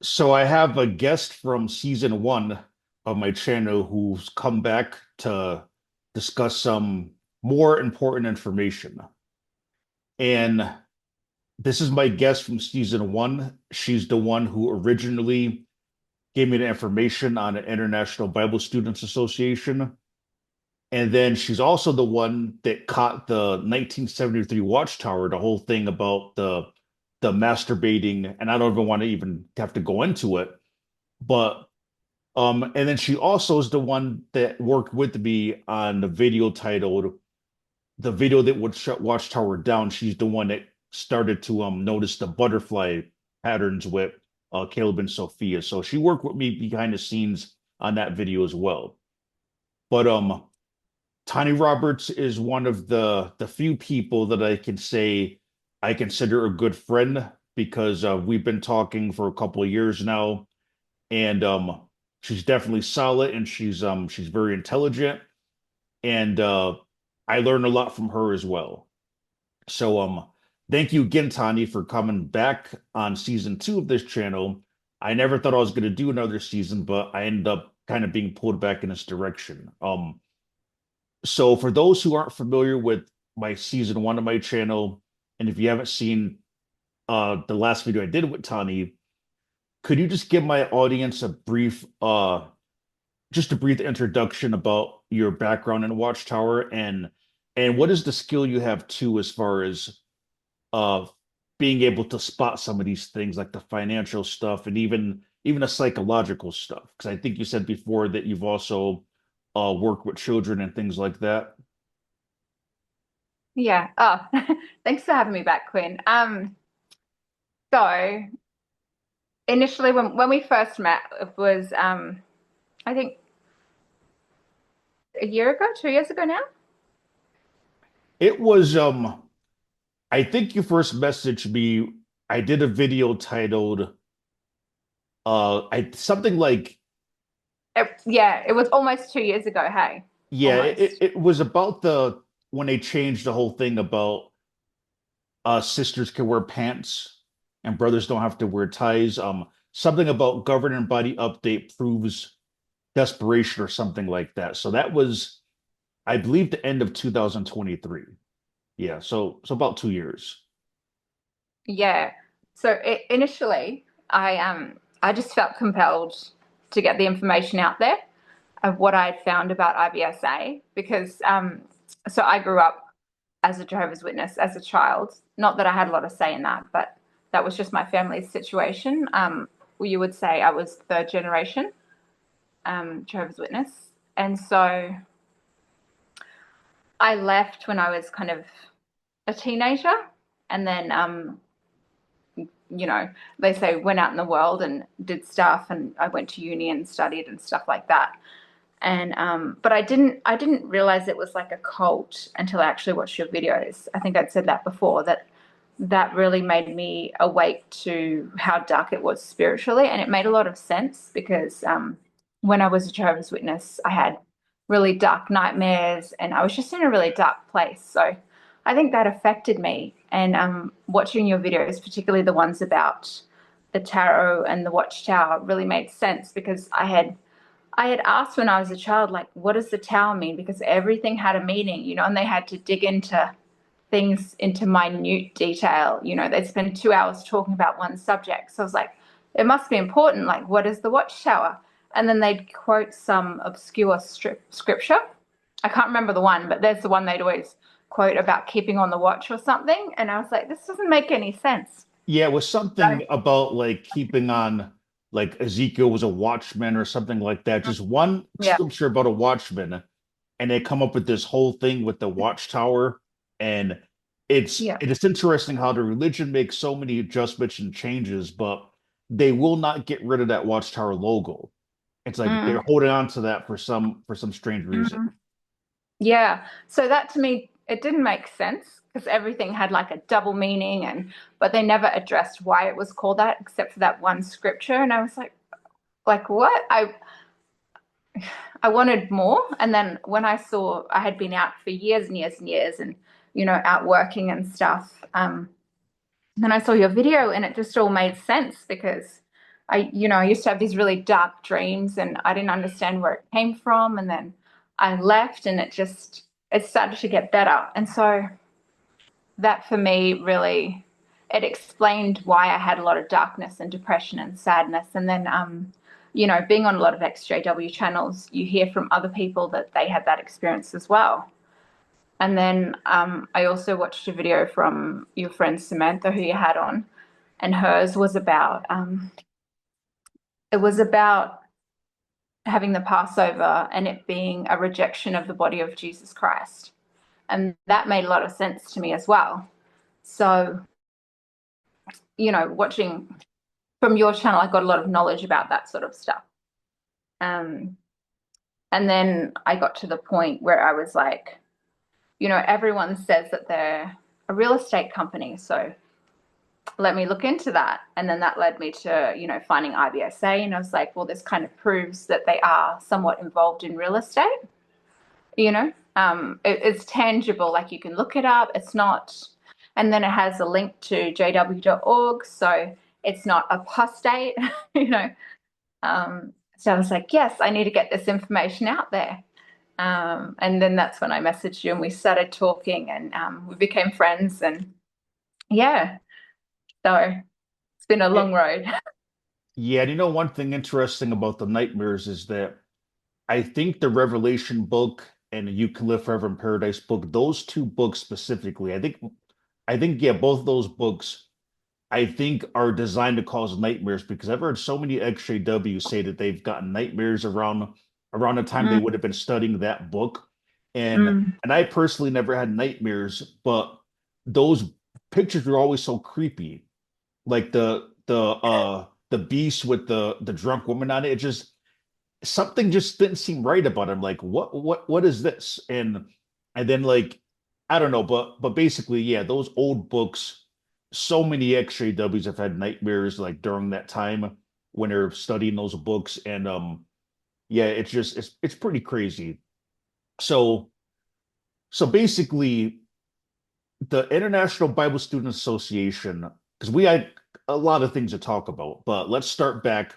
So I have a guest from season one of my channel who's come back to discuss some more important information. And this is my guest from season one. She's the one who originally gave me the information on the International Bible Students Association. And then she's also the one that caught the 1973 Watchtower, the whole thing about the masturbating, and I don't even want to even have to go into it. But and then she also is the one that worked with me on the video titled "The Video That Would Shut Watchtower Down." She's the one that started to notice the butterfly patterns with Caleb and Sophia. So she worked with me behind the scenes on that video as well. But Tony Roberts is one of the few people that I can say I consider a good friend because we've been talking for a couple of years now, and she's definitely solid, and she's very intelligent, and I learned a lot from her as well. So thank you again, Tani, for coming back on season two of this channel. I never thought I was going to do another season, but I ended up kind of being pulled back in this direction. So for those who aren't familiar with my season one of my channel, and if you haven't seen the last video I did with Tani, could you just give my audience a brief just a brief introduction about your background in Watchtower and what is the skill you have too as far as uh being able to spot some of these things like the financial stuff and even the psychological stuff? Because I think you said before that you've also worked with children and things like that. Yeah. Oh, thanks for having me back, Quinn. So initially when we first met, it was I think a year ago, 2 years ago now. It was I think you first messaged me. I did a video titled I something like Yeah, it was almost 2 years ago. Hey, yeah, almost. it was about the when they changed the whole thing about sisters can wear pants and brothers don't have to wear ties. Something about governing body update proves desperation or something like that. So that was, I believe, the end of 2023. Yeah, so about 2 years. Yeah. So initially, I just felt compelled to get the information out there of what I had found about IBSA because so I grew up as a Jehovah's Witness as a child. Not that I had a lot of say in that, but that was just my family's situation. You would say I was third generation Jehovah's Witness, and so I left when I was kind of a teenager, and then you know, they say went out in the world and did stuff, and I went to uni and studied and stuff like that. And but I didn't realize it was like a cult until I actually watched your videos. I think I'd said that before, that really made me awake to how dark it was spiritually, and it made a lot of sense because when I was a Jehovah's Witness, I had really dark nightmares, and I was just in a really dark place. So I think that affected me. And watching your videos, particularly the ones about the tarot and the Watchtower, really made sense because I had asked when I was a child, like, what does the tower mean? Because everything had a meaning, and they had to dig into things into minute detail. They'd spend 2 hours talking about one subject. So I was like, it must be important. Like, what is the Watchtower? And then they'd quote some obscure scripture. I can't remember the one, but there's the one they'd always quote about keeping on the watch or something. And I was like, this doesn't make any sense. Yeah, it was So, something about like keeping on, like Ezekiel was a watchman or something like that. Just one yeah, scripture about a watchman, and they come up with this whole thing with the watchtower. And yeah. it is interesting how the religion makes so many adjustments and changes, but they will not get rid of that watchtower logo. It's like they're Mm, holding on to that for some strange reason. mm. Yeah. So that to me, it didn't make sense because everything had like a double meaning but they never addressed why it was called that except for that one scripture. And I was like what? I wanted more. And then when I saw I had been out for years and years and years and, out working and stuff, then I saw your video and it just all made sense because I used to have these really dark dreams and I didn't understand where it came from. And then I left and it started to get better. And so that for me really, it explained why I had a lot of darkness and depression and sadness. And then, being on a lot of XJW channels, you hear from other people that they had that experience as well. And then I also watched a video from your friend Samantha, who you had on, and hers was about it was about having the Passover and it being a rejection of the body of Jesus Christ. And that made a lot of sense to me as well. So, watching from your channel, I got a lot of knowledge about that sort of stuff. Um, and then I got to the point where I was like, everyone says that they're a real estate company. So let me look into that. And then that led me to, finding IBSA. And I was like, well, this kind of proves that they are somewhat involved in real estate. It's tangible, like you can look it up. It's not, and then it has a link to jw.org. So it's not apostate, you know. So I was like, yes, I need to get this information out there. And then that's when I messaged you and we started talking and we became friends. And yeah, so it's been a long road. Yeah, and one thing interesting about the nightmares is that I think the Revelation book and the You Can Live Forever in Paradise book, those two books specifically, I think yeah, both of those books I think are designed to cause nightmares because I've heard so many XJW say that they've gotten nightmares around the time they Mm, would have been studying that book. And mm. and I personally never had nightmares, but those pictures were always so creepy. Like the beast with the drunk woman on it. It just something just didn't seem right about him. Like what is this? And then like I don't know, but basically, yeah, those old books, so many XJWs have had nightmares like during that time when they're studying those books. And yeah, it's pretty crazy. So so basically the International Bible Student Association, because we had a lot of things to talk about, but let's start back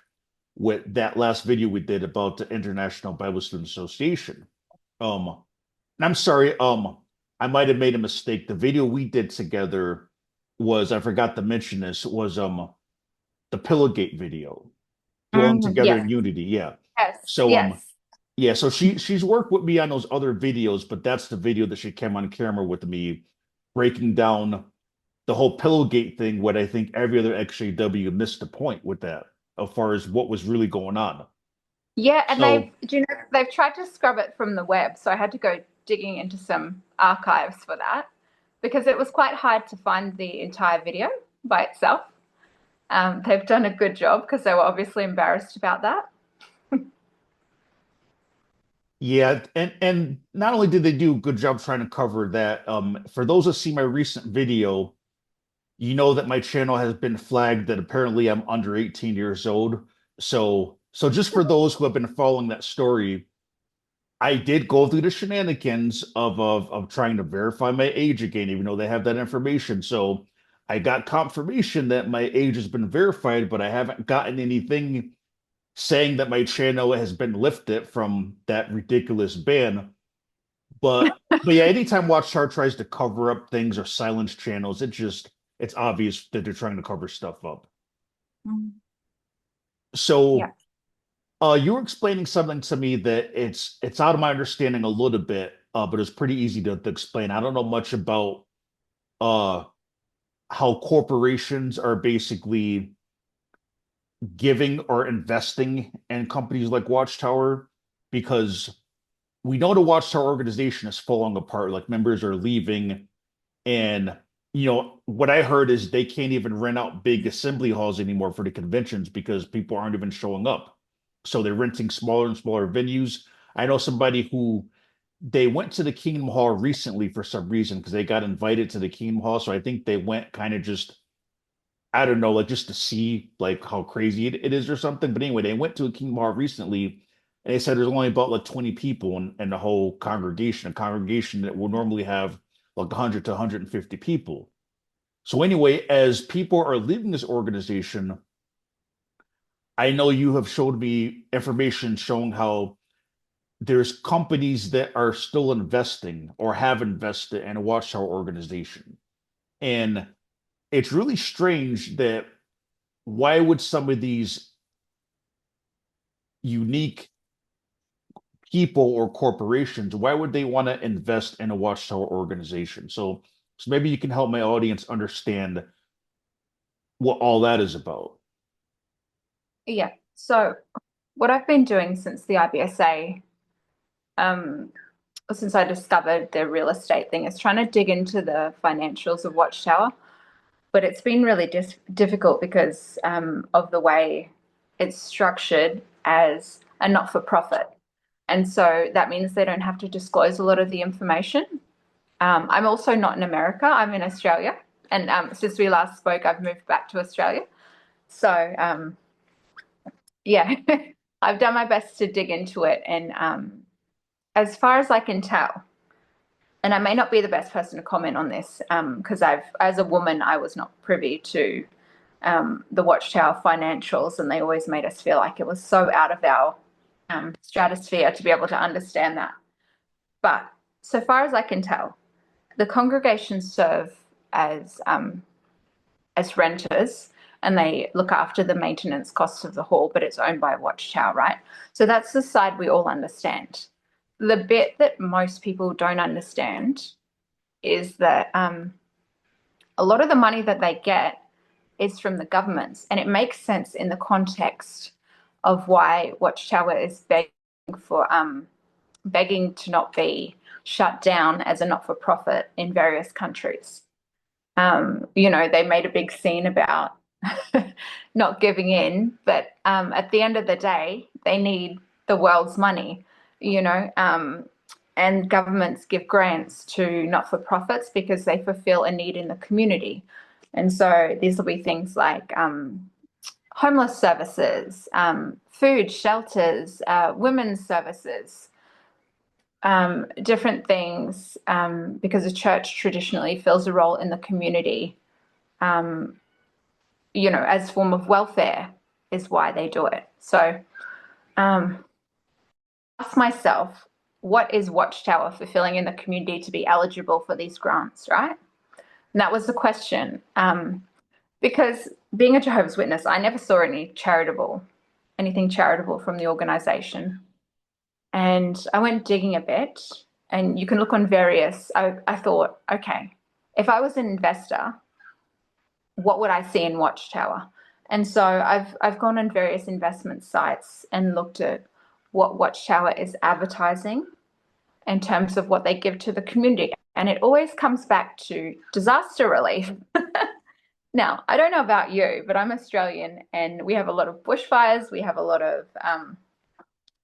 with that last video we did about the International Bible Student Association. Um, and I'm sorry, I might have made a mistake. The video we did together was, I forgot to mention this, was the Pillowgate video, dwelling together Yes, in unity. Yeah. yes, So yes. yeah, so she's worked with me on those other videos, but that's the video that she came on camera with me breaking down the whole Pillowgate thing, what I think every other XJW missed the point with that, as far as what was really going on. Yeah, and So they've tried to scrub it from the web, so I had to go digging into some archives for that because it was quite hard to find the entire video by itself. They've done a good job because they were obviously embarrassed about that. yeah, and not only did they do a good job trying to cover that, for those that see my recent video, you know that my channel has been flagged that apparently I'm under 18 years old. So just for those who have been following that story, I did go through the shenanigans of trying to verify my age again, even though they have that information. So I got confirmation that my age has been verified, but I haven't gotten anything saying that my channel has been lifted from that ridiculous ban. But yeah, anytime Watchtower tries to cover up things or silence channels, it's obvious that they're trying to cover stuff up. Mm. Yeah. So you were explaining something to me that it's out of my understanding a little bit, but it's pretty easy to explain. I don't know much about uh how corporations are basically giving or investing in companies like Watchtower because we know the Watchtower organization is falling apart. Like members are leaving, and what I heard is they can't even rent out big assembly halls anymore for the conventions because people aren't even showing up. So they're renting smaller and smaller venues. I know somebody who they went to the Kingdom Hall recently for some reason because they got invited to the Kingdom Hall. So I think they went kind of just, I don't know, like just to see like how crazy it is or something. But anyway, they went to a Kingdom Hall recently and they said there's only about like 20 people in the whole congregation, a congregation that will normally have like 100 to 150 people. So anyway, as people are leaving this organization, I know you have showed me information showing how there's companies that are still investing or have invested in a Watchtower organization. And it's really strange that why would some of these unique people or corporations, why would they want to invest in a Watchtower organization? So maybe you can help my audience understand what all that is about. Yeah. So what I've been doing since the IBSA, um, since I discovered the real estate thing, is trying to dig into the financials of Watchtower. But it's been really difficult because of the way it's structured as a not-for-profit. And so that means they don't have to disclose a lot of the information. I'm also not in America, I'm in Australia. And since we last spoke, I've moved back to Australia. So, yeah, I've done my best to dig into it. And as far as I can tell, and I may not be the best person to comment on this because as a woman, I was not privy to the Watchtower financials, and they always made us feel like it was so out of our stratosphere to be able to understand that. But so far as I can tell, the congregations serve as as renters, and they look after the maintenance costs of the hall, but it's owned by Watchtower, right? So that's the side we all understand. The bit that most people don't understand is that a lot of the money that they get is from the governments, and it makes sense in the context of why Watchtower is begging to not be shut down as a not-for-profit in various countries. They made a big scene about not giving in, but at the end of the day, they need the world's money, you know, and governments give grants to not-for-profits because they fulfill a need in the community. And so these will be things like homeless services, food, shelters, women's services, different things, because the church traditionally fills a role in the community, um, as a form of welfare is why they do it. So um, ask myself, what is Watchtower fulfilling in the community to be eligible for these grants, right? And that was the question. Because being a Jehovah's Witness, I never saw anything charitable from the organization. And I went digging a bit, and you can look on I thought, okay, if I was an investor, what would I see in Watchtower? And so I've gone on various investment sites and looked at what Watchtower is advertising in terms of what they give to the community. And it always comes back to disaster relief. Now, I don't know about you, but I'm Australian and we have a lot of bushfires, we have a lot of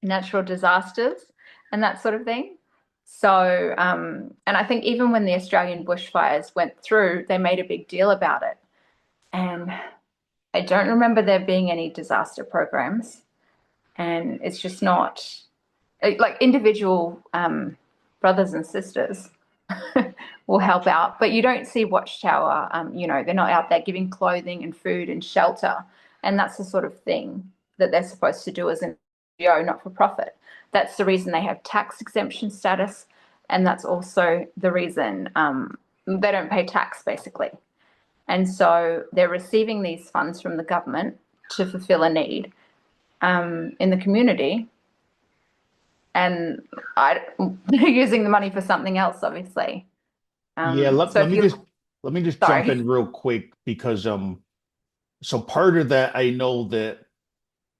natural disasters and that sort of thing. So, and I think even when the Australian bushfires went through, they made a big deal about it. And I don't remember there being any disaster programs. And it's just not like individual brothers and sisters will help out, but you don't see Watchtower. They're not out there giving clothing and food and shelter, and that's the sort of thing that they're supposed to do as an NGO, not for profit. That's the reason they have tax exemption status, and that's also the reason they don't pay tax, basically. And so they're receiving these funds from the government to fulfill a need in the community, and they're using the money for something else, obviously. Yeah, So if you, let me just jump sorry, in real quick because so part of that I know that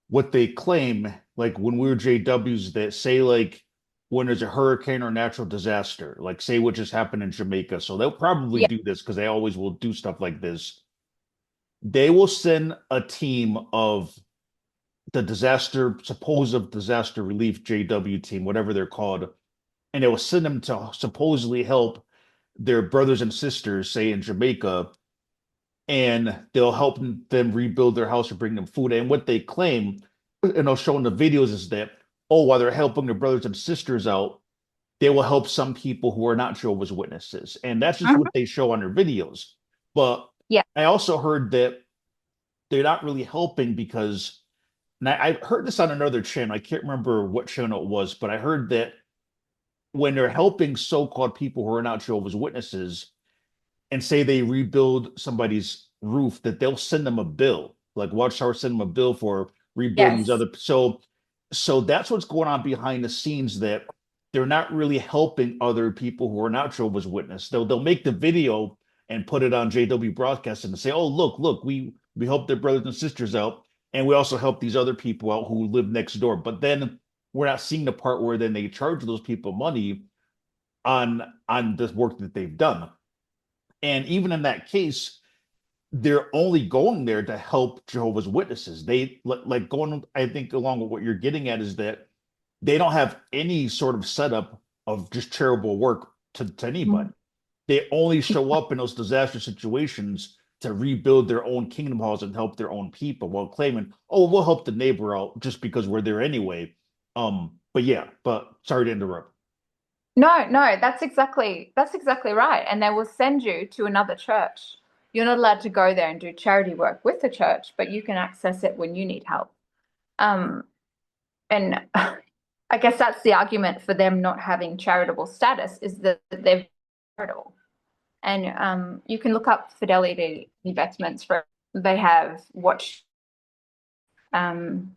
what they claim, like when we were JWs, that say like when there's a hurricane or natural disaster, like say what just happened in Jamaica. So they'll probably yeah, do this because they always will do stuff like this. They will send a team of the supposed disaster relief JW team, whatever they're called, and they will send them to supposedly help their brothers and sisters, say in Jamaica, and they'll help them rebuild their house or bring them food. And what they claim, and they'll show in the videos, is that, oh, while they're helping their brothers and sisters out, they will help some people who are not Jehovah's Witnesses. And that's just what mhm, they show on their videos. But yeah, I also heard that they're not really helping because And I heard this on another channel. I can't remember what channel it was, but I heard that when they're helping so-called people who are not Jehovah's Witnesses, and say they rebuild somebody's roof, that they'll send them a bill. Like Watchtower send them a bill for rebuilding these Yes. other. So that's what's going on behind the scenes. That they're not really helping other people who are not Jehovah's Witness. They'll make the video and put it on JW Broadcasting and say, "Oh, look, we help their brothers and sisters out, and we also help these other people out who live next door." But then we're not seeing the part where then they charge those people money on the work that they've done. And even in that case, they're only going there to help Jehovah's Witnesses. They like going, I think, along with what you're getting at is that they don't have any sort of setup of just charitable work to anybody. Mm. They only show up in those disaster situations to rebuild their own kingdom halls and help their own people while claiming, oh, we'll help the neighbor out just because we're there anyway. But yeah, but sorry to interrupt. No, no, that's exactly right. And they will send you to another church. You're not allowed to go there and do charity work with the church, but you can access it when you need help. Um, and I guess that's the argument for them not having charitable status is that they're charitable. And you can look up Fidelity Investments for they have watched and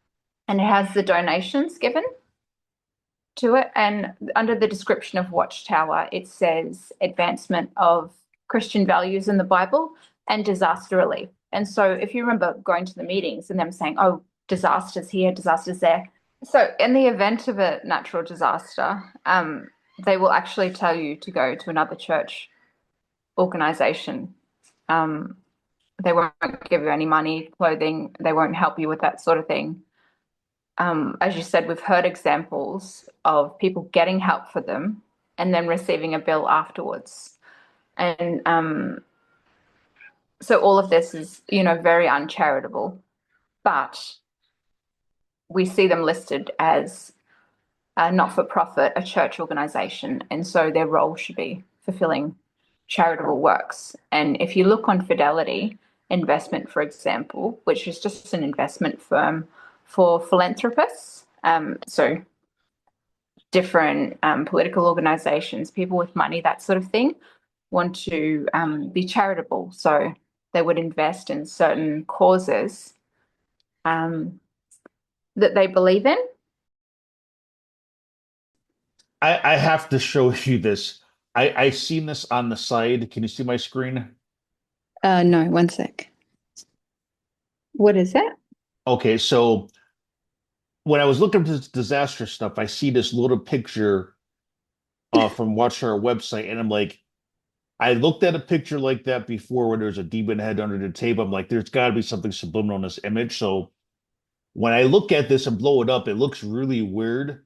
it has the donations given to it. And under the description of Watchtower, it says advancement of Christian values in the Bible and disaster relief. And so if you remember going to the meetings and them saying, oh, disasters here, disasters there. So in the event of a natural disaster, they will actually tell you to go to another church organization. Um, they won't give you any money, clothing. They won't help you with that sort of thing. As you said, we've heard examples of people getting help for them and then receiving a bill afterwards. And so all of this is, very uncharitable, but we see them listed as a not-for-profit, a church organization. And so their role should be fulfilling charitable works. And if you look on Fidelity Investment, for example, which is just an investment firm for philanthropists, so different political organizations, people with money, that sort of thing, want to be charitable. So they would invest in certain causes that they believe in. I have to show you this. I seen this on the side. Can you see my screen? No, one sec. What is it? Okay, so when I was looking for this disaster stuff, I see this little picture from Watchtower website, and I'm like, I looked at a picture like that before where there's a demon head under the table. I'm like, there's got to be something subliminal in this image. So when I look at this and blow it up, it looks really weird,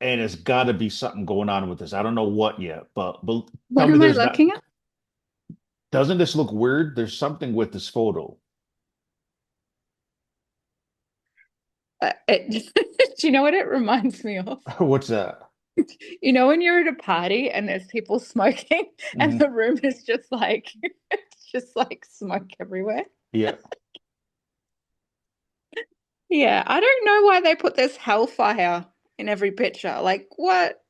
and it's got to be something going on with this. I don't know what yet, but tell What me am I there's not. looking at? Doesn't this look weird? There's something with this photo. Do you know what it reminds me of? What's that? You know, when you're at a party and there's people smoking and Hmm. the room is just like, it's just like smoke everywhere. Yeah. Yeah, I don't know why they put this hellfire in every picture. Like, what?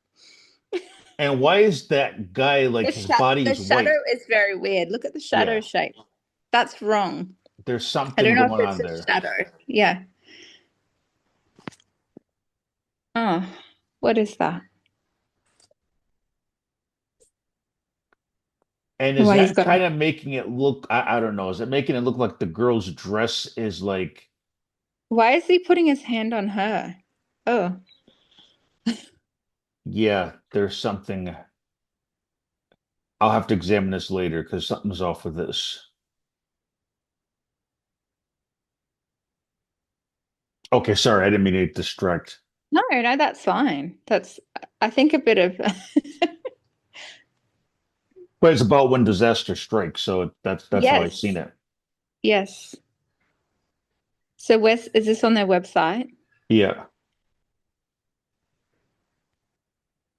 And why is that guy like his body The is white? shadow is very weird. Look at the shadow Yeah. shape. That's wrong. There's I something don't know if going it's on a there. shadow. Yeah. Oh, what is that? And is Why he's that got kind a. of making it look, I don't know, is it making it look like the girl's dress is like, Why is he putting his hand on her? Oh, yeah, there's something. I'll have to examine this later because something's off with this. Okay, sorry, I didn't mean to distract. no, no, that's fine. That's, I think, a bit of. But it's about when disaster strikes, so that's how I've seen Yes, it. yes. So, where's is this on their website? Yeah.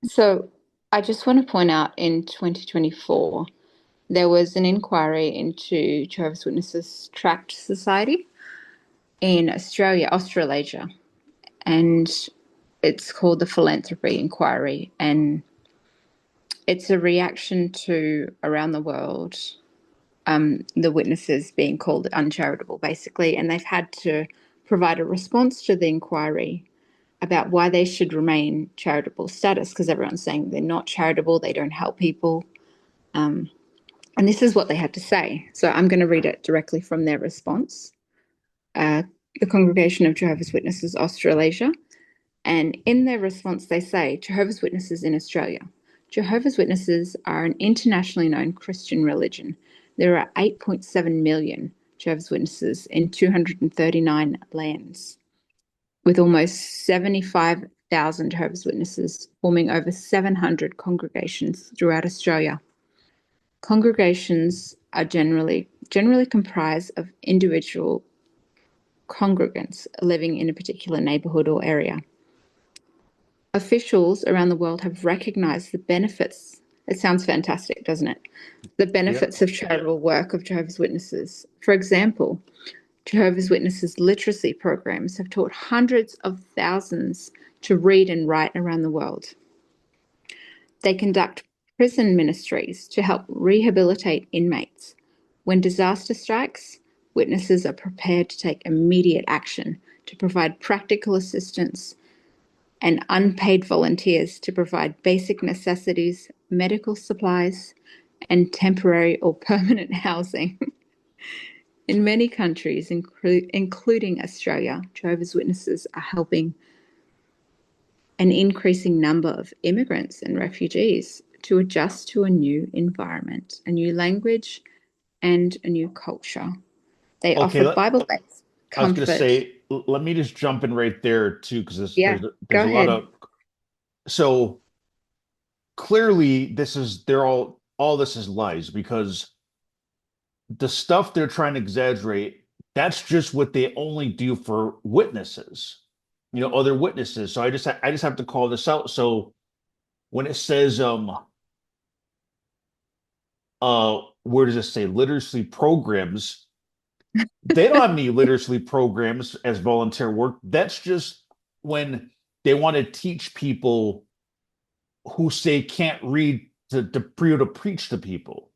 So, I just want to point out in 2024, there was an inquiry into Jehovah's Witnesses Tract Society, in Australia, Australasia, and it's called the Philanthropy Inquiry, and it's a reaction to around the world the witnesses being called uncharitable, basically, and they've had to provide a response to the inquiry about why they should remain charitable status because everyone's saying they're not charitable, they don't help people. And this is what they had to say. So I'm going to read it directly from their response. Uh, the Congregation of Jehovah's Witnesses Australasia. And in their response, they say Jehovah's Witnesses in Australia. Jehovah's Witnesses are an internationally known Christian religion. There are 8.7 million Jehovah's Witnesses in 239 lands, with almost 75,000 Jehovah's Witnesses forming over 700 congregations throughout Australia. Congregations are generally comprised of individual congregants living in a particular neighborhood or area. Officials around the world have recognized the benefits. It sounds fantastic, doesn't it? The Yeah. benefits of charitable work of Jehovah's Witnesses. For example, Jehovah's Witnesses literacy programs have taught hundreds of thousands to read and write around the world. They conduct prison ministries to help rehabilitate inmates. When disaster strikes, witnesses are prepared to take immediate action to provide practical assistance and unpaid volunteers to provide basic necessities, medical supplies, and temporary or permanent housing. In many countries, including Australia, Jehovah's Witnesses are helping an increasing number of immigrants and refugees to adjust to a new environment, a new language, and a new culture. They Okay, offer Bible-based I was gonna comfort. say, let me just jump in right there too, because Yeah, there's go a lot ahead. of so clearly they're all this is lies because the stuff they're trying to exaggerate, that's just what they only do for witnesses, other witnesses. So I just have to call this out. So when it says where does it say literacy programs? They don't have any literacy programs as volunteer work. That's just when they want to teach people who say can't read to preach to people,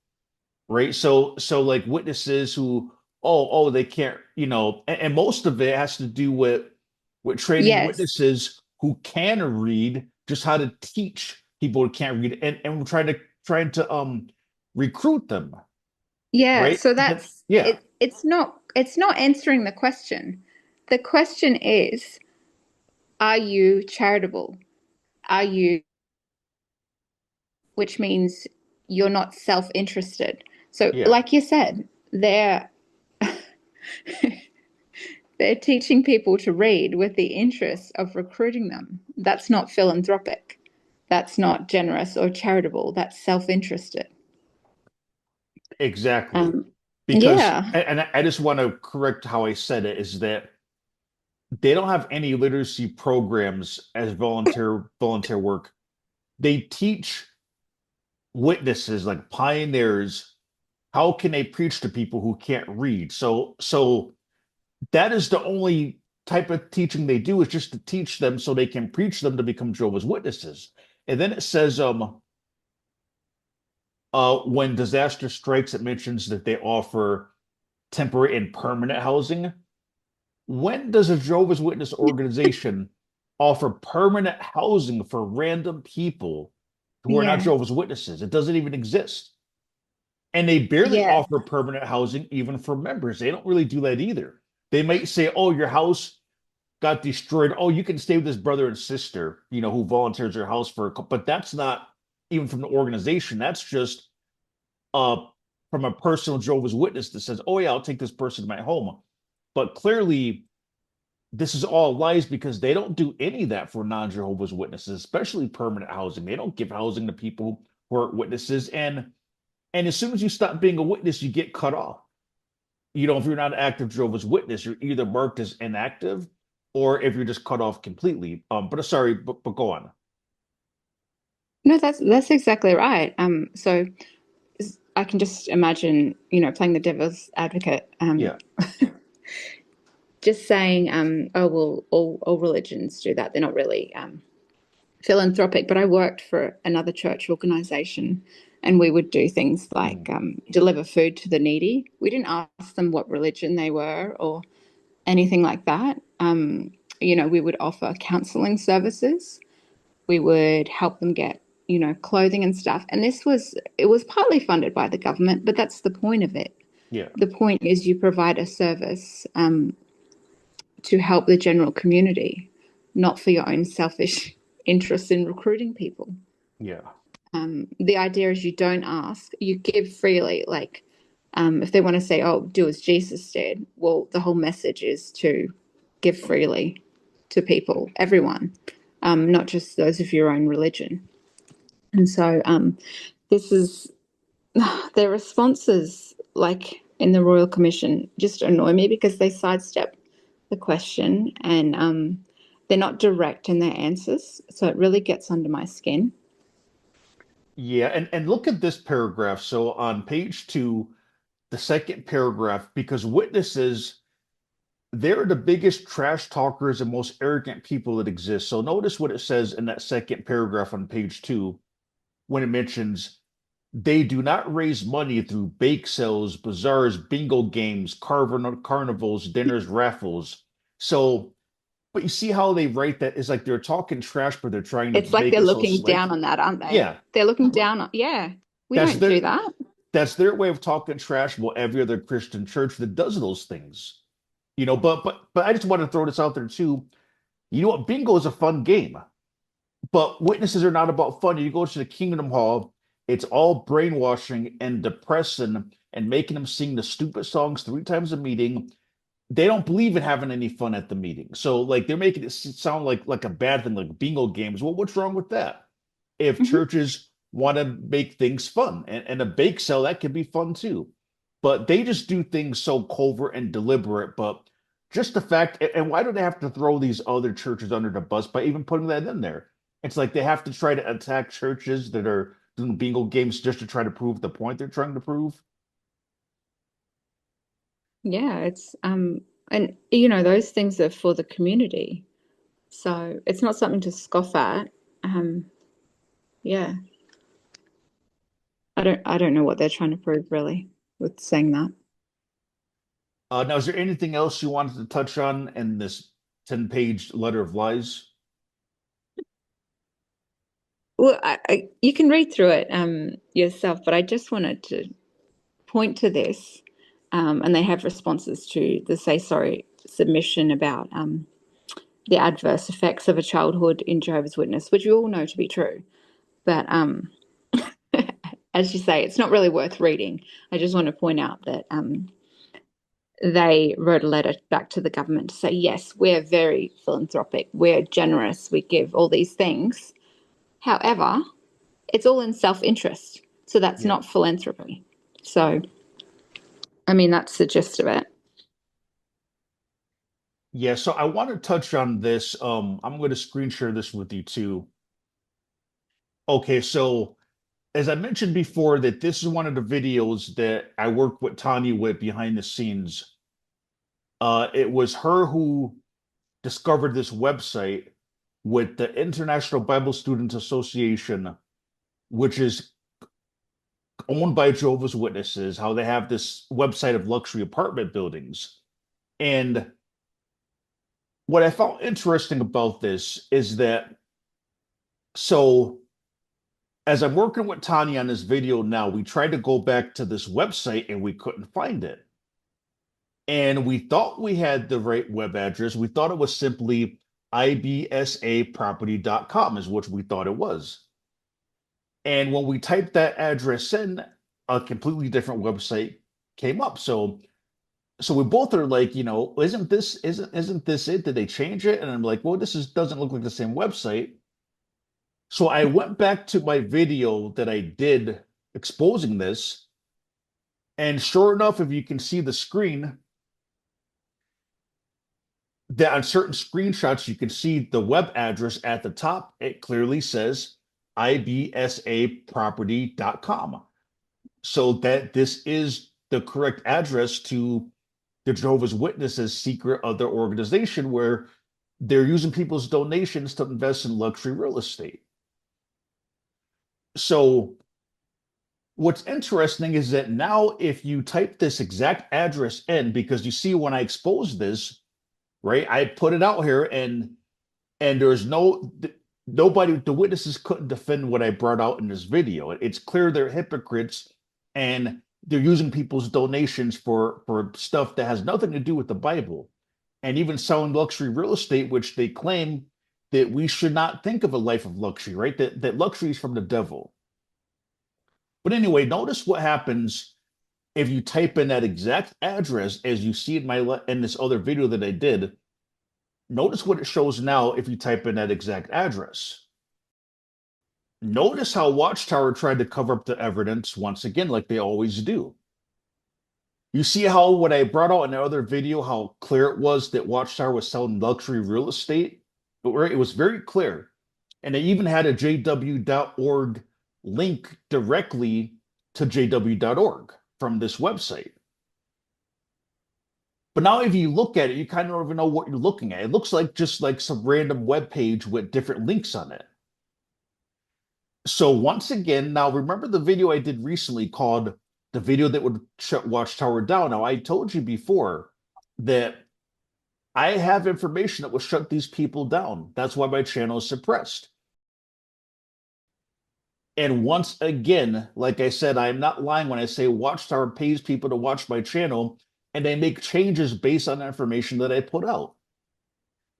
right? So like witnesses who they can't, and most of it has to do with training Yes. witnesses who can read just how to teach people who can't read and we're trying to recruit them, Yeah, right? so But that's yeah, it. It's not answering the question. The question is, are you charitable? Are you, which means you're not self-interested. So, yeah, like you said, they're teaching people to read with the interest of recruiting them. That's not philanthropic. That's not generous or charitable. That's self-interested. exactly. Um, Because yeah, and I just want to correct how I said it is that they don't have any literacy programs as volunteer work. They teach witnesses like pioneers how can they preach to people who can't read. So that is the only type of teaching they do is just to teach them so they can preach them to become Jehovah's Witnesses. And then it says when disaster strikes, it mentions that they offer temporary and permanent housing. When does a Jehovah's Witness organization offer permanent housing for random people who are not yeah, Jehovah's Witnesses? It doesn't even exist. And they barely yeah, offer permanent housing even for members. They don't really do that either. They might say, oh, your house got destroyed. Oh, you can stay with this brother and sister, who volunteers your house for a couple, but that's not even from the organization. That's just uh from a personal Jehovah's Witness that says, oh yeah, I'll take this person to my home. But clearly this is all lies because they don't do any of that for non-Jehovah's Witnesses, especially permanent housing. They don't give housing to people who are witnesses. And as soon as you stop being a witness, you get cut off. If you're not an active Jehovah's Witness, you're either marked as inactive or if you're just cut off completely. But sorry, but go on. no, that's exactly right. So I can just imagine, playing the devil's advocate. Yeah, just saying, oh well, all religions do that. They're not really philanthropic. But I worked for another church organization, and we would do things Mm, like deliver food to the needy. We didn't ask them what religion they were or anything like that. We would offer counseling services. We would help them get, clothing and stuff. And it was partly funded by the government, but that's the point of it. yeah, The point is you provide a service to help the general community, not for your own selfish interest in recruiting people. yeah, The idea is you don't ask, you give freely. Like, if they want to say, oh, do as Jesus did, well, the whole message is to give freely to people, everyone, not just those of your own religion. And so this is their responses, like in the Royal Commission, just annoy me because they sidestep the question and they're not direct in their answers. So it really gets under my skin. yeah. And look at this paragraph. So on page two, the second paragraph, because witnesses, they're the biggest trash talkers and most arrogant people that exist. So notice what it says in that second paragraph on page two when it mentions they do not raise money through bake sales, bazaars, bingo games, carnivals, dinners, raffles. So, but you see how they write that is like they're talking trash, but they're trying to It's like make they're it so looking slick. down on that, aren't they? Yeah, They're looking down on, yeah, we that's don't do their that. that's their way of talking trash about every other Christian church that does those things. But I just want to throw this out there too. You know what? Bingo is a fun game. But witnesses are not about fun. You go to the Kingdom Hall, it's all brainwashing and depressing and making them sing the stupid songs three times a meeting. They don't believe in having any fun at the meeting. So like they're making it sound like a bad thing, like bingo games. Well, what's wrong with that? If Hmm. churches want to make things fun and a bake sale, that can be fun too. But they just do things so covert and deliberate. But just the fact, and why do they have to throw these other churches under the bus by even putting that in there? It's like they have to try to attack churches that are doing bingo games just to try to prove the point they're trying to prove. Yeah, it's and those things are for the community. So it's not something to scoff at. Um, yeah. I don't know what they're trying to prove really with saying that. Now, is there anything else you wanted to touch on in this 10-page letter of lies? Well, you can read through it yourself, but I just wanted to point to this, and they have responses to the Say Sorry submission about the adverse effects of a childhood in Jehovah's Witness, which we all know to be true. But as you say, it's not really worth reading. I just want to point out that they wrote a letter back to the government to say, yes, we're very philanthropic, we're generous, we give all these things. However, it's all in self interest. So that's Yeah. not philanthropy. So, I mean, that's the gist of it. Yeah, so I want to touch on this. I'm going to screen share this with you too. Okay, so as I mentioned before, that this is one of the videos that I worked with Tanya with behind the scenes. It was her who discovered this website with the International Bible Students Association, which is owned by Jehovah's Witnesses, how they have this website of luxury apartment buildings. And what I found interesting about this is that so as I'm working with Tanya on this video now, we tried to go back to this website and we couldn't find it. And we thought we had the right web address. We thought it was simply ibsaproperty.com is what we thought it was. And when we typed that address in, a completely different website came up. So we both are like, isn't this it? Did they change it? And I'm like, well, this is doesn't look like the same website. So I went back to my video that I did exposing this, and sure enough, if you can see the screen, that on certain screenshots you can see the web address at the top. It clearly says ibsaproperty.com. So that this is the correct address to the Jehovah's Witnesses secret other organization where they're using people's donations to invest in luxury real estate. So what's interesting is that now if you type this exact address in, because you see when I expose this, right, I put it out here and there's nobody, the witnesses couldn't defend what I brought out in this video. It's clear they're hypocrites and they're using people's donations for stuff that has nothing to do with the Bible, and even selling luxury real estate, which they claim that we should not think of a life of luxury, right? That luxury is from the devil. But anyway, notice what happens if you type in that exact address as you see in this other video that I did. Notice what it shows now if you type in that exact address. Notice how Watchtower tried to cover up the evidence once again, like they always do. You see how what I brought out in the other video, how clear it was that Watchtower was selling luxury real estate? It was very clear. And they even had a jw.org link directly to jw.org from this website. But now if you look at it, you kind of don't even know what you're looking at. It looks like just like some random web page with different links on it. So once again, now remember the video I did recently called the video that would shut Watchtower down. Now I told you before that I have information that will shut these people down. That's why my channel is suppressed. And once again, like I said, I'm not lying when I say Watchtower pays people to watch my channel and they make changes based on the information that I put out.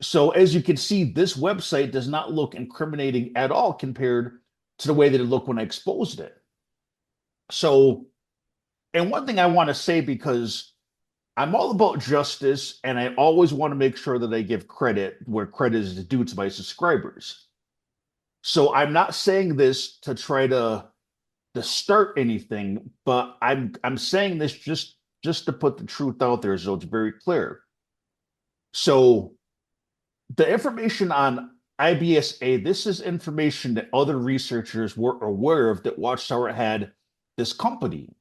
So as you can see, this website does not look incriminating at all compared to the way that it looked when I exposed it. So, and one thing I want to say, because I'm all about justice and I always want to make sure that I give credit where credit is due to my subscribers. So I'm not saying this to try to start anything, but I'm saying this just to put the truth out there so it's very clear. So the information on IBSA, this is information that other researchers were aware of, that Watchtower had this company.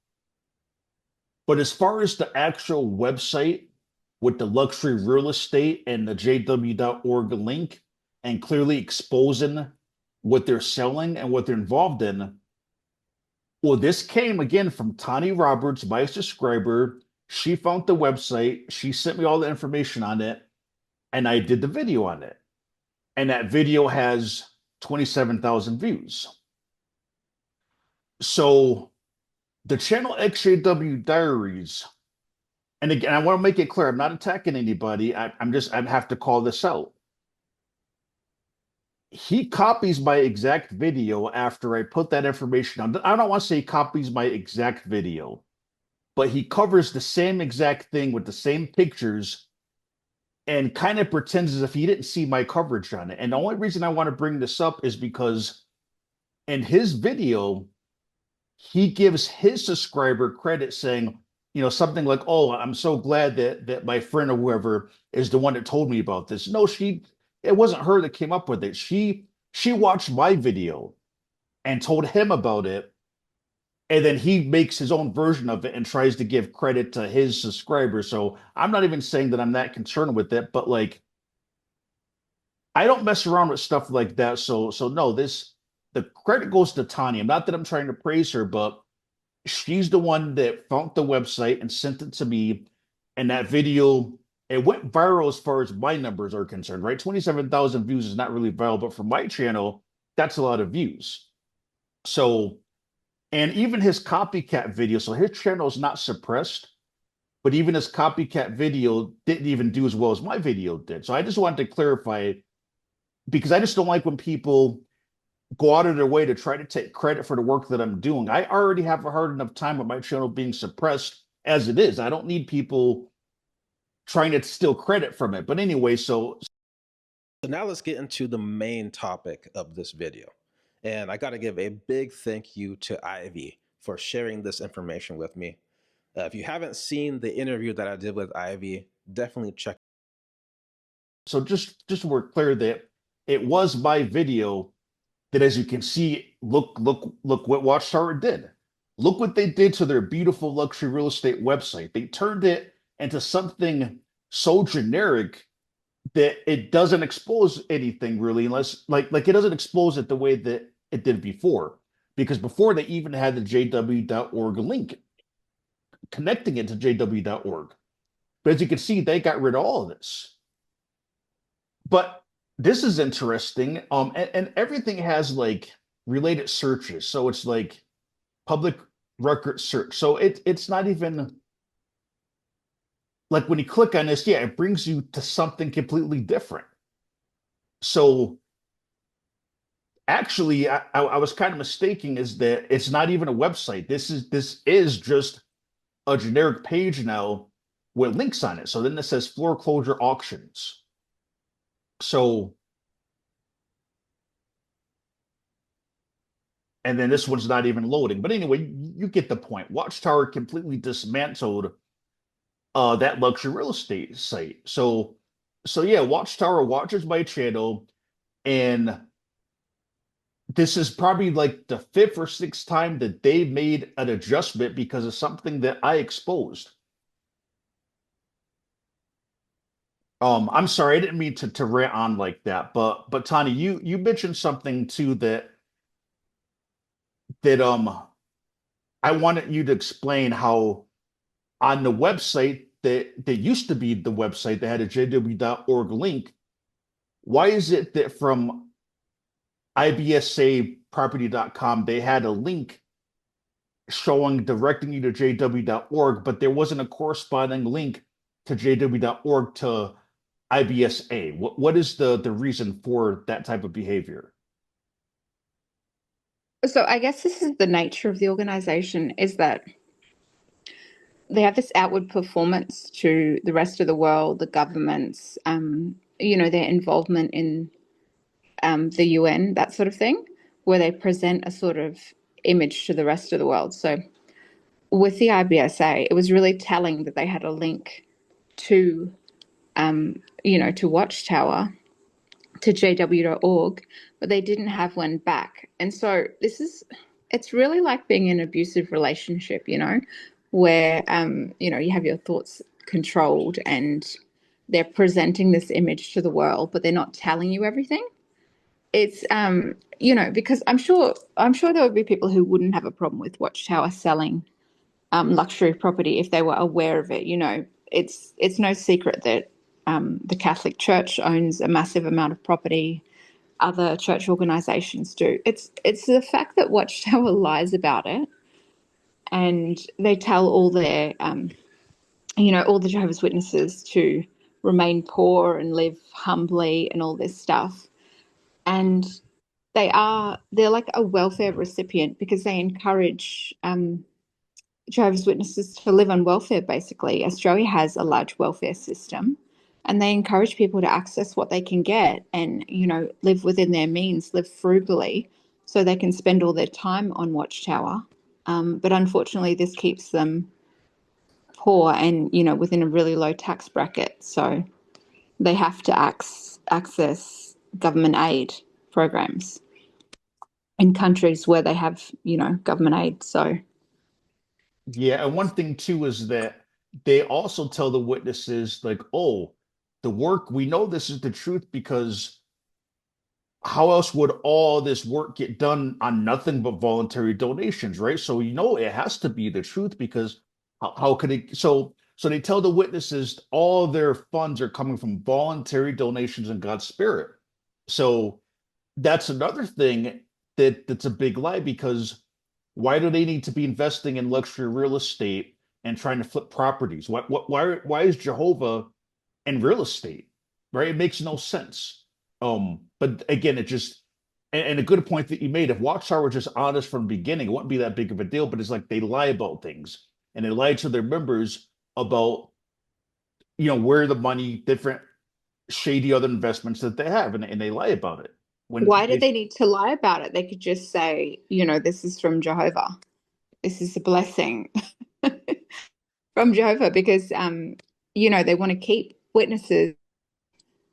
But as far as the actual website with the luxury real estate and the jw.org link and clearly exposing what they're selling and what they're involved in, well, this came again from Tani Roberts, my subscriber. She found the website. She sent me all the information on it, and I did the video on it. And that video has 27,000 views. So the channel XJW Diaries, and again, I want to make it clear, I'm not attacking anybody. I have to call this out. He copies my exact video after I put that information on. I don't want to say he copies my exact video, but he covers the same exact thing with the same pictures and kind of pretends as if he didn't see my coverage on it. And the only reason I want to bring this up is because in his video, he gives his subscriber credit saying, something like, "Oh, I'm so glad that my friend or whoever is the one that told me about this." No, it wasn't her that came up with it. She watched my video and told him about it, and then he makes his own version of it and tries to give credit to his subscribers. So I'm not even saying that I'm that concerned with it, but like, I don't mess around with stuff like that. So no, the credit goes to Tanya. Not that I'm trying to praise her, but she's the one that found the website and sent it to me. And that video, it went viral as far as my numbers are concerned, right? 27,000 views is not really viral, but for my channel, that's a lot of views. So, and even his copycat video, so his channel is not suppressed, but even his copycat video didn't even do as well as my video did. So I just wanted to clarify, because I just don't like when people go out of their way to try to take credit for the work that I'm doing. I already have a hard enough time with my channel being suppressed as it is. I don't need people trying to steal credit from it. But anyway, so now let's get into the main topic of this video. And I got to give a big thank you to Ivy for sharing this information with me. If you haven't seen the interview that I did with Ivy, definitely check. So just so we're clear that it was my video that, as you can see, look what Watchtower did. Look what they did to their beautiful luxury real estate website. They turned it into something so generic that it doesn't expose anything really, unless like it doesn't expose it the way that it did before. Because before they even had the jw.org link connecting it to jw.org. But as you can see, they got rid of all of this. But this is interesting. And everything has like related searches. So it's like public record search. So it's not even like when you click on this, yeah, it brings you to something completely different. So actually, I was kind of mistaken is that it's not even a website. This is just a generic page now with links on it. So then it says foreclosure auctions. So and then this one's not even loading. But anyway, you get the point. Watchtower completely dismantled that luxury real estate site. So yeah, Watchtower watches my channel, and this is probably like the fifth or sixth time that they made an adjustment because of something that I exposed. I'm sorry, I didn't mean to rant on like that, but Tani, you mentioned something too that I wanted you to explain how on the website that used to be the website that had a jw.org link, why is it that from ibsaproperty.com they had a link showing directing you to jw.org, but there wasn't a corresponding link to jw.org to IBSA? What is the reason for that type of behavior? So I guess this is the nature of the organization, is that they have this outward performance to the rest of the world, the governments, their involvement in the UN, that sort of thing, where they present a sort of image to the rest of the world. So with the IBSA, it was really telling that they had a link to, to Watchtower, to jw.org, but they didn't have one back. And so it's really like being in an abusive relationship, where, you have your thoughts controlled and they're presenting this image to the world, but they're not telling you everything. It's, because I'm sure there would be people who wouldn't have a problem with Watchtower selling luxury property if they were aware of it. It's no secret that the Catholic Church owns a massive amount of property. Other church organizations do. It's the fact that Watchtower lies about it, and they tell all the Jehovah's Witnesses to remain poor and live humbly and all this stuff. And they're like a welfare recipient because they encourage Jehovah's Witnesses to live on welfare, basically. Australia has a large welfare system, and they encourage people to access what they can get and, live within their means, live frugally, so they can spend all their time on Watchtower. But unfortunately, this keeps them poor and, within a really low tax bracket. So they have to access government aid programs in countries where they have, government aid. So Yeah, and one thing too is that they also tell the witnesses, like, oh, the work, we know this is the truth because how else would all this work get done on nothing but voluntary donations, right? So it has to be the truth because how could it so they tell the witnesses all their funds are coming from voluntary donations in God's spirit. So that's another thing that's a big lie because why do they need to be investing in luxury real estate and trying to flip properties? Why is Jehovah in real estate? Right? It makes no sense. But again, it just and a good point that you made, if Watchtower were just honest from the beginning, it wouldn't be that big of a deal. But it's like they lie about things and they lie to their members about where the money, different shady other investments that they have, and they lie about it when why do they they need to lie about it? They could just say, this is from Jehovah. This is a blessing from Jehovah because, they want to keep witnesses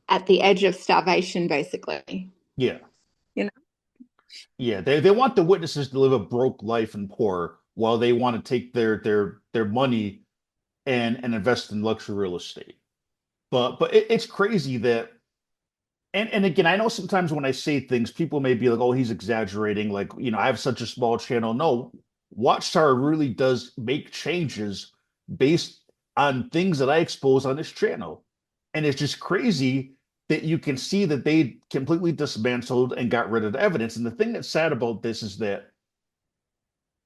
at the edge of starvation, basically. yeah. You know, Yeah, they want the witnesses to live a broke life and poor while they want to take their money and invest in luxury real estate. But it's crazy that and again, I know sometimes when I say things, people may be like, "Oh, he's exaggerating." Like, I have such a small channel. No, Watchtower really does make changes based on things that I expose on this channel, and it's just crazy that you can see that they completely dismantled and got rid of the evidence. And the thing that's sad about this is that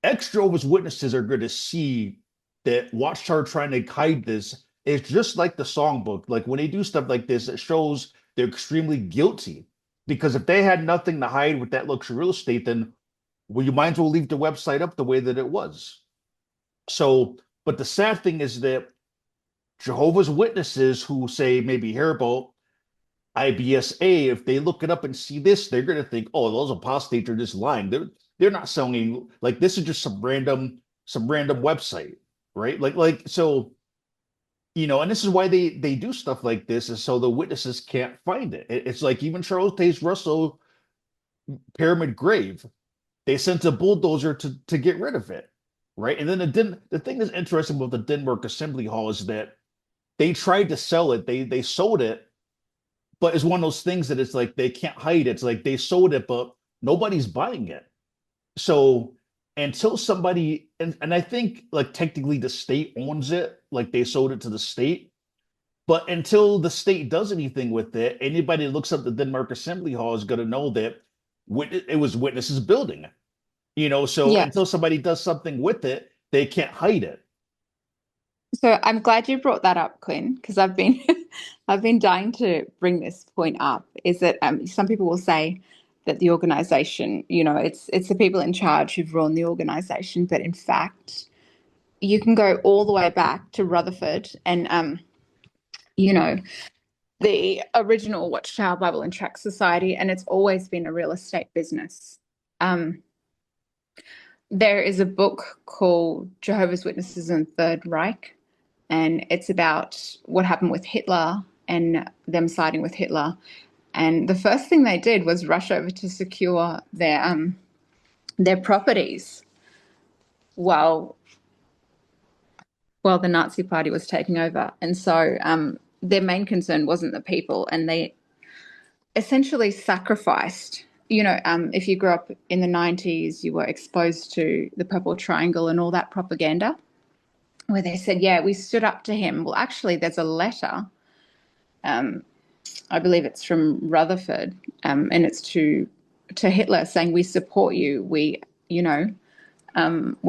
ex-Jehovah's Witnesses are going to see that Watchtower trying to hide this is just like the songbook. Like when they do stuff like this, it shows they're extremely guilty. Because if they had nothing to hide with that luxury real estate, then well, you might as well leave the website up the way that it was. So, but the sad thing is that Jehovah's Witnesses who say maybe hear about IBSA, if they look it up and see this, they're going to think, oh, those apostates are just lying. They're not selling, like this is just some random website, right? Like so, and this is why they do stuff like this, is so the witnesses can't find it. It's like even Charles Taze Russell pyramid grave, they sent a bulldozer to get rid of it, right? And then the thing that's interesting about the Denmark Assembly Hall is that they tried to sell it, they sold it, but it's one of those things that it's like they can't hide it. It's like they sold it, but nobody's buying it. So until somebody and I think like technically the state owns it, like they sold it to the state. But until the state does anything with it, anybody that looks up the Denmark Assembly Hall is going to know that it was witnesses building. So Yeah. until somebody does something with it, they can't hide it. So I'm glad you brought that up, Quinn, because I've been I've been dying to bring this point up. Is that some people will say that the organization, it's the people in charge who've run the organization, but in fact, you can go all the way back to Rutherford and you know, the original Watchtower Bible and Tract Society, and it's always been a real estate business. Um, there is a book called Jehovah's Witnesses and Third Reich, and it's about what happened with Hitler and them siding with Hitler. And the first thing they did was rush over to secure their properties while the Nazi Party was taking over. And so their main concern wasn't the people, and they essentially sacrificed. If you grew up in the 90s, you were exposed to the Purple Triangle and all that propaganda where they said, yeah, we stood up to him. Well, actually, there's a letter. I believe it's from Rutherford, and it's to Hitler saying, we support you. We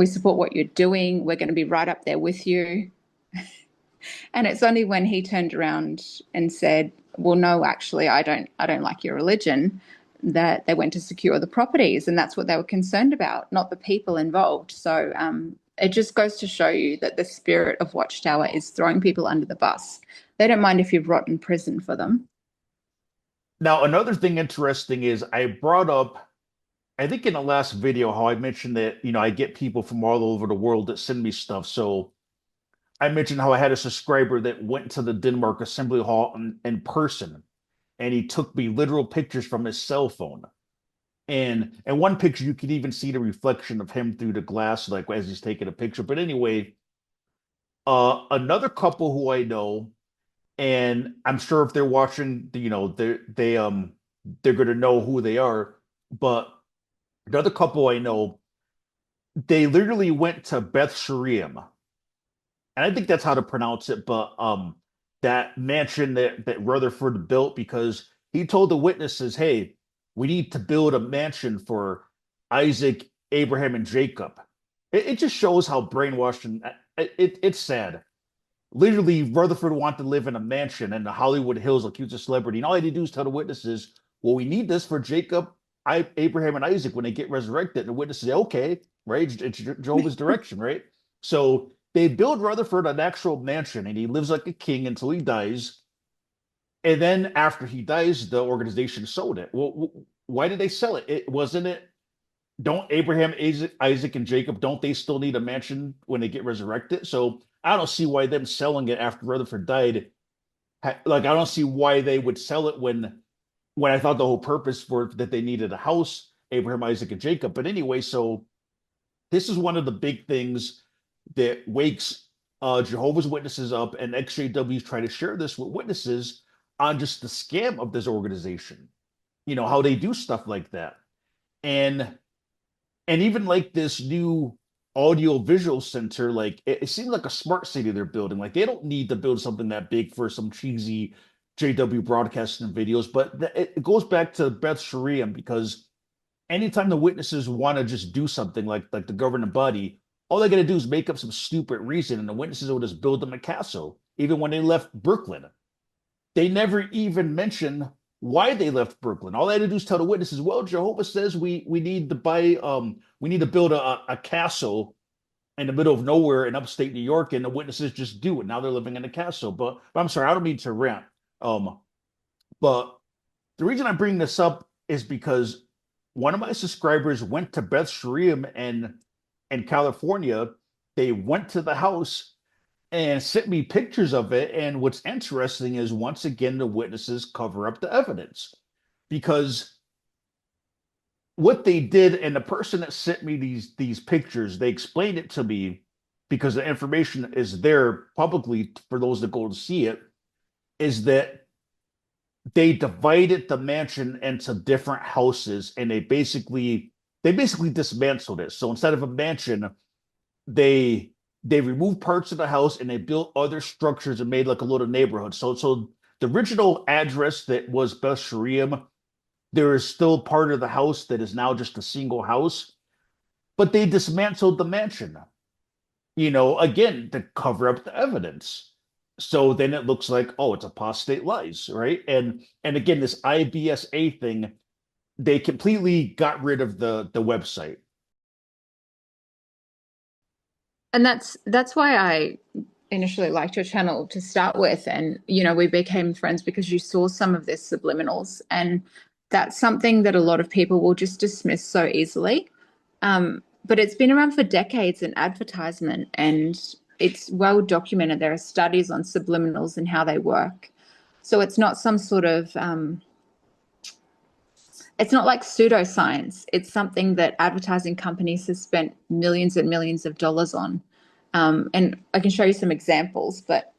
support what you're doing. We're going to be right up there with you. And it's only when he turned around and said, well, no, actually, I don't like your religion, that they went to secure the properties. And that's what they were concerned about, not the people involved. So it just goes to show you that the spirit of Watchtower is throwing people under the bus. They don't mind if you've rot in prison for them. Now, another thing interesting is I brought up, I think in the last video, how I mentioned that, I get people from all over the world that send me stuff. So I mentioned how I had a subscriber that went to the Denmark Assembly Hall in person, and he took me literal pictures from his cell phone. And one picture, you could even see the reflection of him through the glass, like as he's taking a picture. But anyway, another couple who I know, and I'm sure if they're watching, they're going to know who they are. But another couple I know, they literally went to Beth Shariam, and I think that's how to pronounce it. But that mansion that Rutherford built, because he told the witnesses, "Hey, we need to build a mansion for Isaac, Abraham, and Jacob." It just shows how brainwashed, and it's sad. Literally, Rutherford wanted to live in a mansion in the Hollywood Hills, like he was a celebrity. And all he had to do is tell the witnesses, well, we need this for Jacob, Abraham, and Isaac when they get resurrected. And the witnesses say, okay, right? It's Jehovah's direction, right? So they build Rutherford an actual mansion, and he lives like a king until he dies. And then after he dies, the organization sold it. Well, why did they sell it? It wasn't it. Don't Abraham, Isaac, and Jacob, don't they still need a mansion when they get resurrected? So I don't see why them selling it after Rutherford died. Like I don't see why they would sell it when I thought the whole purpose for that they needed a house, Abraham, Isaac, and Jacob. But anyway, so this is one of the big things that wakes Jehovah's Witnesses up, and XJWs try to share this with witnesses on just the scam of this organization. You know, how they do stuff like that. And even like this new audio visual center, like it seems like a smart city they're building. Like they don't need to build something that big for some cheesy JW broadcasting videos, but it goes back to Beth Shariam, because anytime the witnesses want to just do something like the governing body, all they got to do is make up some stupid reason, and the witnesses will just build them a castle. Even when they left Brooklyn, they never even mention why they left Brooklyn. All they had to do is tell the witnesses, "Well, Jehovah says we need to buy we need to build a castle in the middle of nowhere in upstate New York," and the witnesses just do it. Now they're living in a castle. But I'm sorry, I don't mean to rant. Um, but the reason I bring this up is because one of my subscribers went to Beth Shariam in California. They went to the house and sent me pictures of it. And what's interesting is, once again, the witnesses cover up the evidence, because what they did, and the person that sent me these pictures, they explained it to me, because the information is there publicly for those that go to see it, is that they divided the mansion into different houses, and they basically dismantled it. So instead of a mansion, they they removed parts of the house and they built other structures and made like a little neighborhood. So the original address that was Beth Shariam, there is still part of the house that is now just a single house, but they dismantled the mansion, again, to cover up the evidence. So then it looks like, oh, it's apostate lies, right? And again, this IBSA thing, they completely got rid of the website. And that's why I initially liked your channel to start with. And, we became friends because you saw some of this subliminals. And that's something that a lot of people will just dismiss so easily. But it's been around for decades in advertisement, and it's well documented. There are studies on subliminals and how they work. So it's not some sort of it's not like pseudoscience. It's something that advertising companies have spent millions and millions of dollars on. And I can show you some examples. But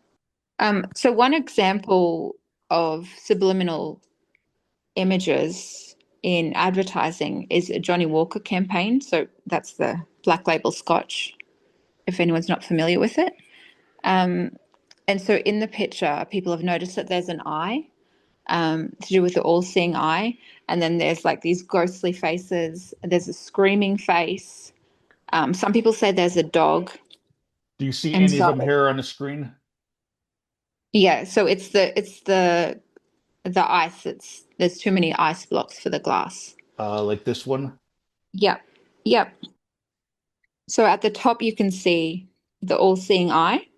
so one example of subliminal images in advertising is a Johnny Walker campaign. So that's the Black Label Scotch, if anyone's not familiar with it. And so in the picture, people have noticed that there's an eye, to do with the all-seeing eye. And then there's like these ghostly faces. There's a screaming face. Some people say there's a dog. Do you see And any of so, them here on the screen? yeah, so the ice. There's too many ice blocks for the glass. Like this one? Yep. Yep. So at the top, you can see the all-seeing eye.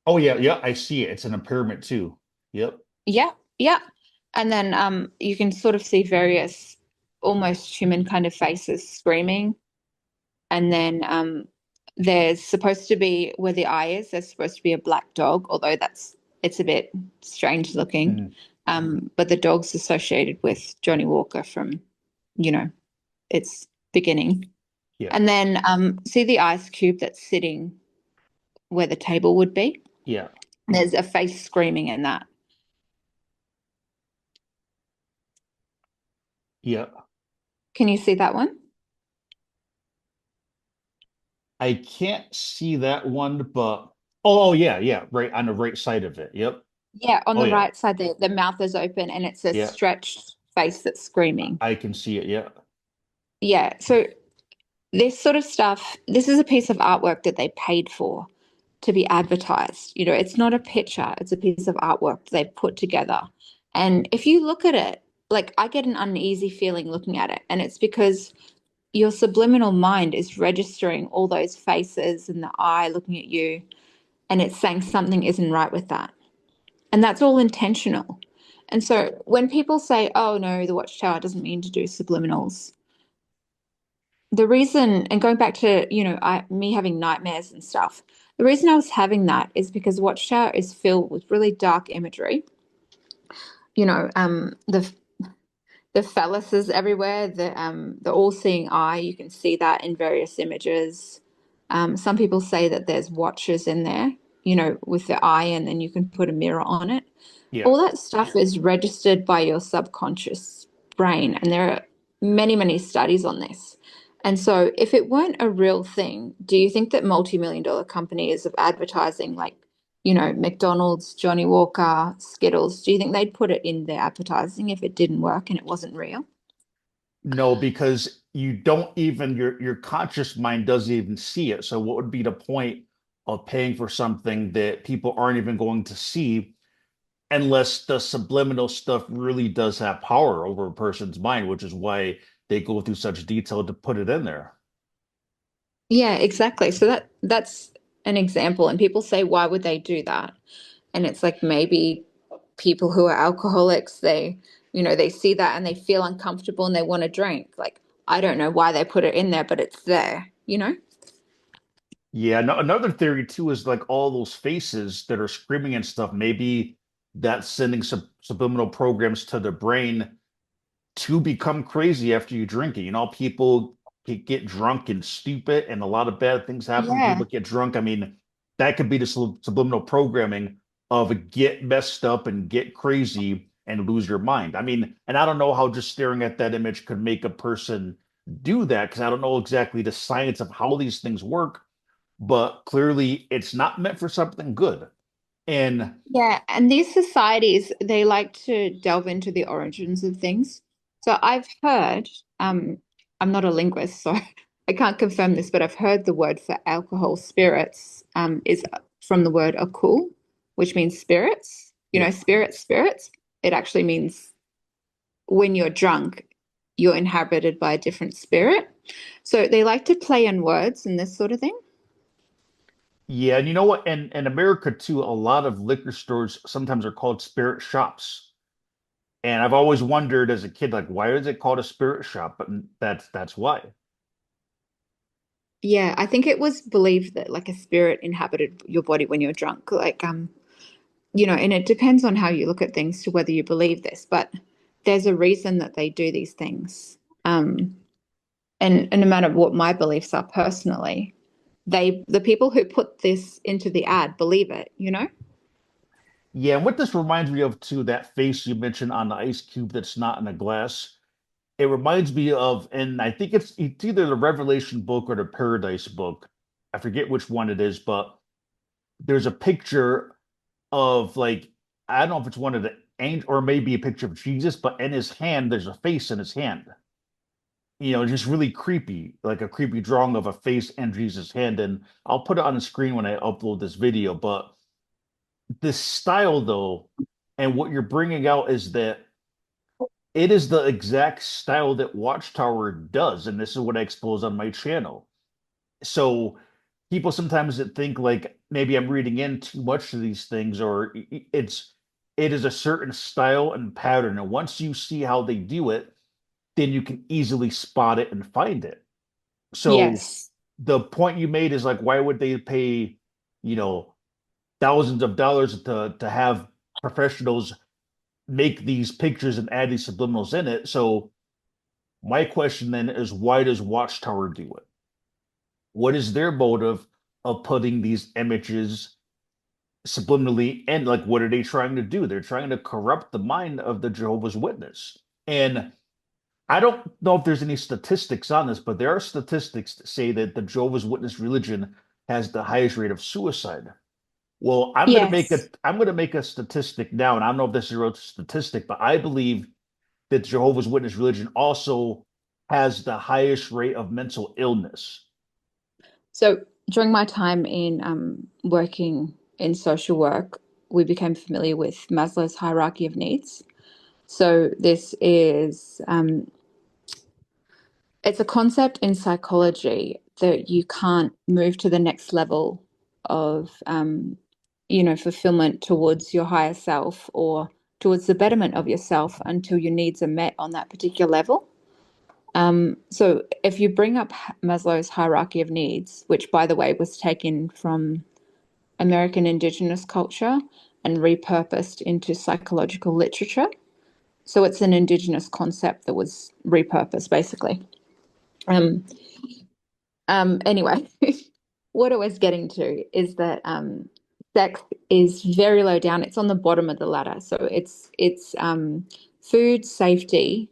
Oh yeah, yeah, I see it. It's in a pyramid too. Yep. Yeah. Yeah. And then you can sort of see various almost human kind of faces screaming. And then there's supposed to be, where the eye is, there's supposed to be a black dog, although it's a bit strange looking. Mhm. But the dog's associated with Johnny Walker from, its beginning. Yeah. And then see the ice cube that's sitting where the table would be? Yeah. There's a face screaming in that. Yeah. Can you see that one? I can't see that one, but oh yeah, yeah, right on the right side of it. Yep. Yeah, on Oh the yeah. right side, the mouth is open and it's a Yeah. stretched face that's screaming. I can see it. Yeah. Yeah, so this sort of stuff, this is a piece of artwork that they paid for to be advertised. It's not a picture, it's a piece of artwork they put together. And if you look at it, like I get an uneasy feeling looking at it. And it's because your subliminal mind is registering all those faces and the eye looking at you, and it's saying something isn't right with that. And that's all intentional. And so when people say, oh, no, the Watchtower doesn't mean to do subliminals, the reason, and going back to, me having nightmares and stuff, the reason I was having that is because Watchtower is filled with really dark imagery. The the phalluses everywhere, the all-seeing eye. You can see that in various images. Some people say that there's watches in there, with the eye, and then you can put a mirror on it. Yeah. All that stuff is registered by your subconscious brain, and there are many, many studies on this. And so, if it weren't a real thing, do you think that multi-million dollar companies of advertising, like, McDonald's, Johnny Walker, Skittles, do you think they'd put it in their advertising if it didn't work and it wasn't real? No, because you don't even your conscious mind doesn't even see it. So what would be the point of paying for something that people aren't even going to see unless the subliminal stuff really does have power over a person's mind, which is why they go through such detail to put it in there. Yeah, exactly. So that's an example. And people say, why would they do that? And it's like maybe people who are alcoholics, they see that and they feel uncomfortable and they want to drink. Like, I don't know why they put it in there, but it's there. Yeah, no, another theory too is like all those faces that are screaming and stuff. Maybe that's sending subliminal programs to the brain to become crazy after you drink it. People get drunk and stupid, and a lot of bad things happen when Yeah. people get drunk. I mean, that could be the subliminal programming of get messed up and get crazy and lose your mind. I mean, and I don't know how just staring at that image could make a person do that because I don't know exactly the science of how these things work, but clearly it's not meant for something good. And Yeah, and these societies, they like to delve into the origins of things. So I've heard, I'm not a linguist, so I can't confirm this, but I've heard the word for alcohol spirits is from the word akul, which means spirits. yeah. Spirits. It actually means when you're drunk, you're inhabited by a different spirit. So they like to play on words and this sort of thing. Yeah, and you know what? In America too, a lot of liquor stores sometimes are called spirit shops. And I've always wondered as a kid, like, why is it called a spirit shop? But that's why. Yeah, I think it was believed that like a spirit inhabited your body when you're drunk. Like, and it depends on how you look at things to whether you believe this, but there's a reason that they do these things. And no matter what my beliefs are personally, the people who put this into the ad believe it. Yeah, and what this reminds me of too, that face you mentioned on the ice cube that's not in a glass. It reminds me of, and I think it's either the Revelation book or the Paradise book. I forget which one it is, but there's a picture of like I don't know if it's one of the angel or maybe a picture of Jesus, but in his hand there's a face in his hand. Just really creepy, like a creepy drawing of a face and Jesus' hand. And I'll put it on the screen when I upload this video. But this style, though, and what you're bringing out is that it is the exact style that Watchtower does. And this is what I expose on my channel. So people sometimes that think like maybe I'm reading in too much to these things, or it is a certain style and pattern. And once you see how they do it, then you can easily spot it and find it. So Yes. the point you made is like, why would they pay, you know, thousands of dollars to have professionals make these pictures and add these subliminals in it? So my question then is, why does Watchtower do it? What is their motive of putting these images subliminally in? Like, what are they trying to do? They're trying to corrupt the mind of the Jehovah's Witness. And I don't know if there's any statistics on this, but there are statistics that say that the Jehovah's Witness religion has the highest rate of suicide. Well, Yes. I'm gonna make a statistic now, and I don't know if this is a real statistic, but I believe that Jehovah's Witness religion also has the highest rate of mental illness. So during my time in working in social work, we became familiar with Maslow's hierarchy of needs. So this is it's a concept in psychology that you can't move to the next level of fulfillment towards your higher self or towards the betterment of yourself until your needs are met on that particular level. So if you bring up Maslow's hierarchy of needs, which by the way was taken from American Indigenous culture and repurposed into psychological literature. So it's an indigenous concept that was repurposed, basically. Um, anyway, what I was getting to is that sex is very low down. It's on the bottom of the ladder. So it's food, safety,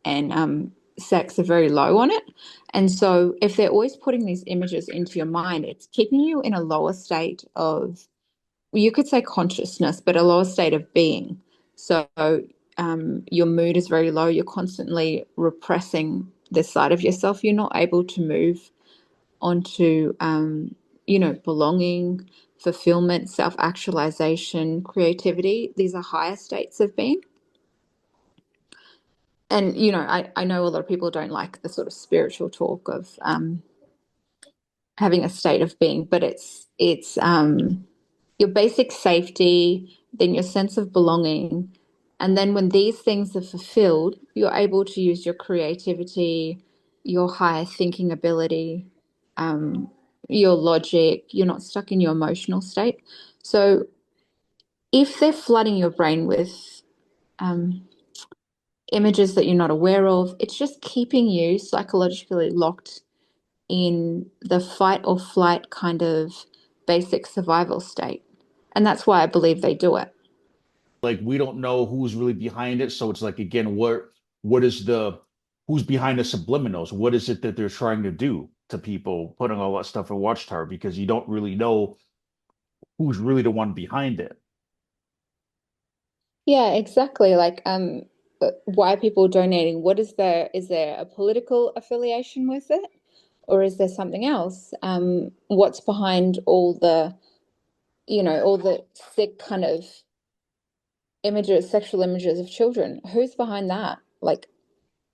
and sex are very low on it. And so if they're always putting these images into your mind, it's keeping you in a lower state of, you could say consciousness, but a lower state of being. So your mood is very low. You're constantly repressing this side of yourself. You're not able to move onto, belonging, fulfillment, self-actualization, creativity. These are higher states of being. And, I know a lot of people don't like the sort of spiritual talk of having a state of being, but it's your basic safety, then your sense of belonging. And then when these things are fulfilled, you're able to use your creativity, your higher thinking ability, um, your logic. You're not stuck in your emotional state. So if they're flooding your brain with um, images that you're not aware of, it's just keeping you psychologically locked in the fight or flight kind of basic survival state. And that's why I believe they do it. Like we don't know who's really behind it. So it's like again, what is the who's behind the subliminals? What is it that they're trying to do to people putting all that stuff in Watchtower? Because you don't really know who's really the one behind it. Yeah, exactly. Like, why are people donating? Is there a political affiliation with it, or is there something else? What's behind all the sick kind of images, sexual images of children? Who's behind that? Like,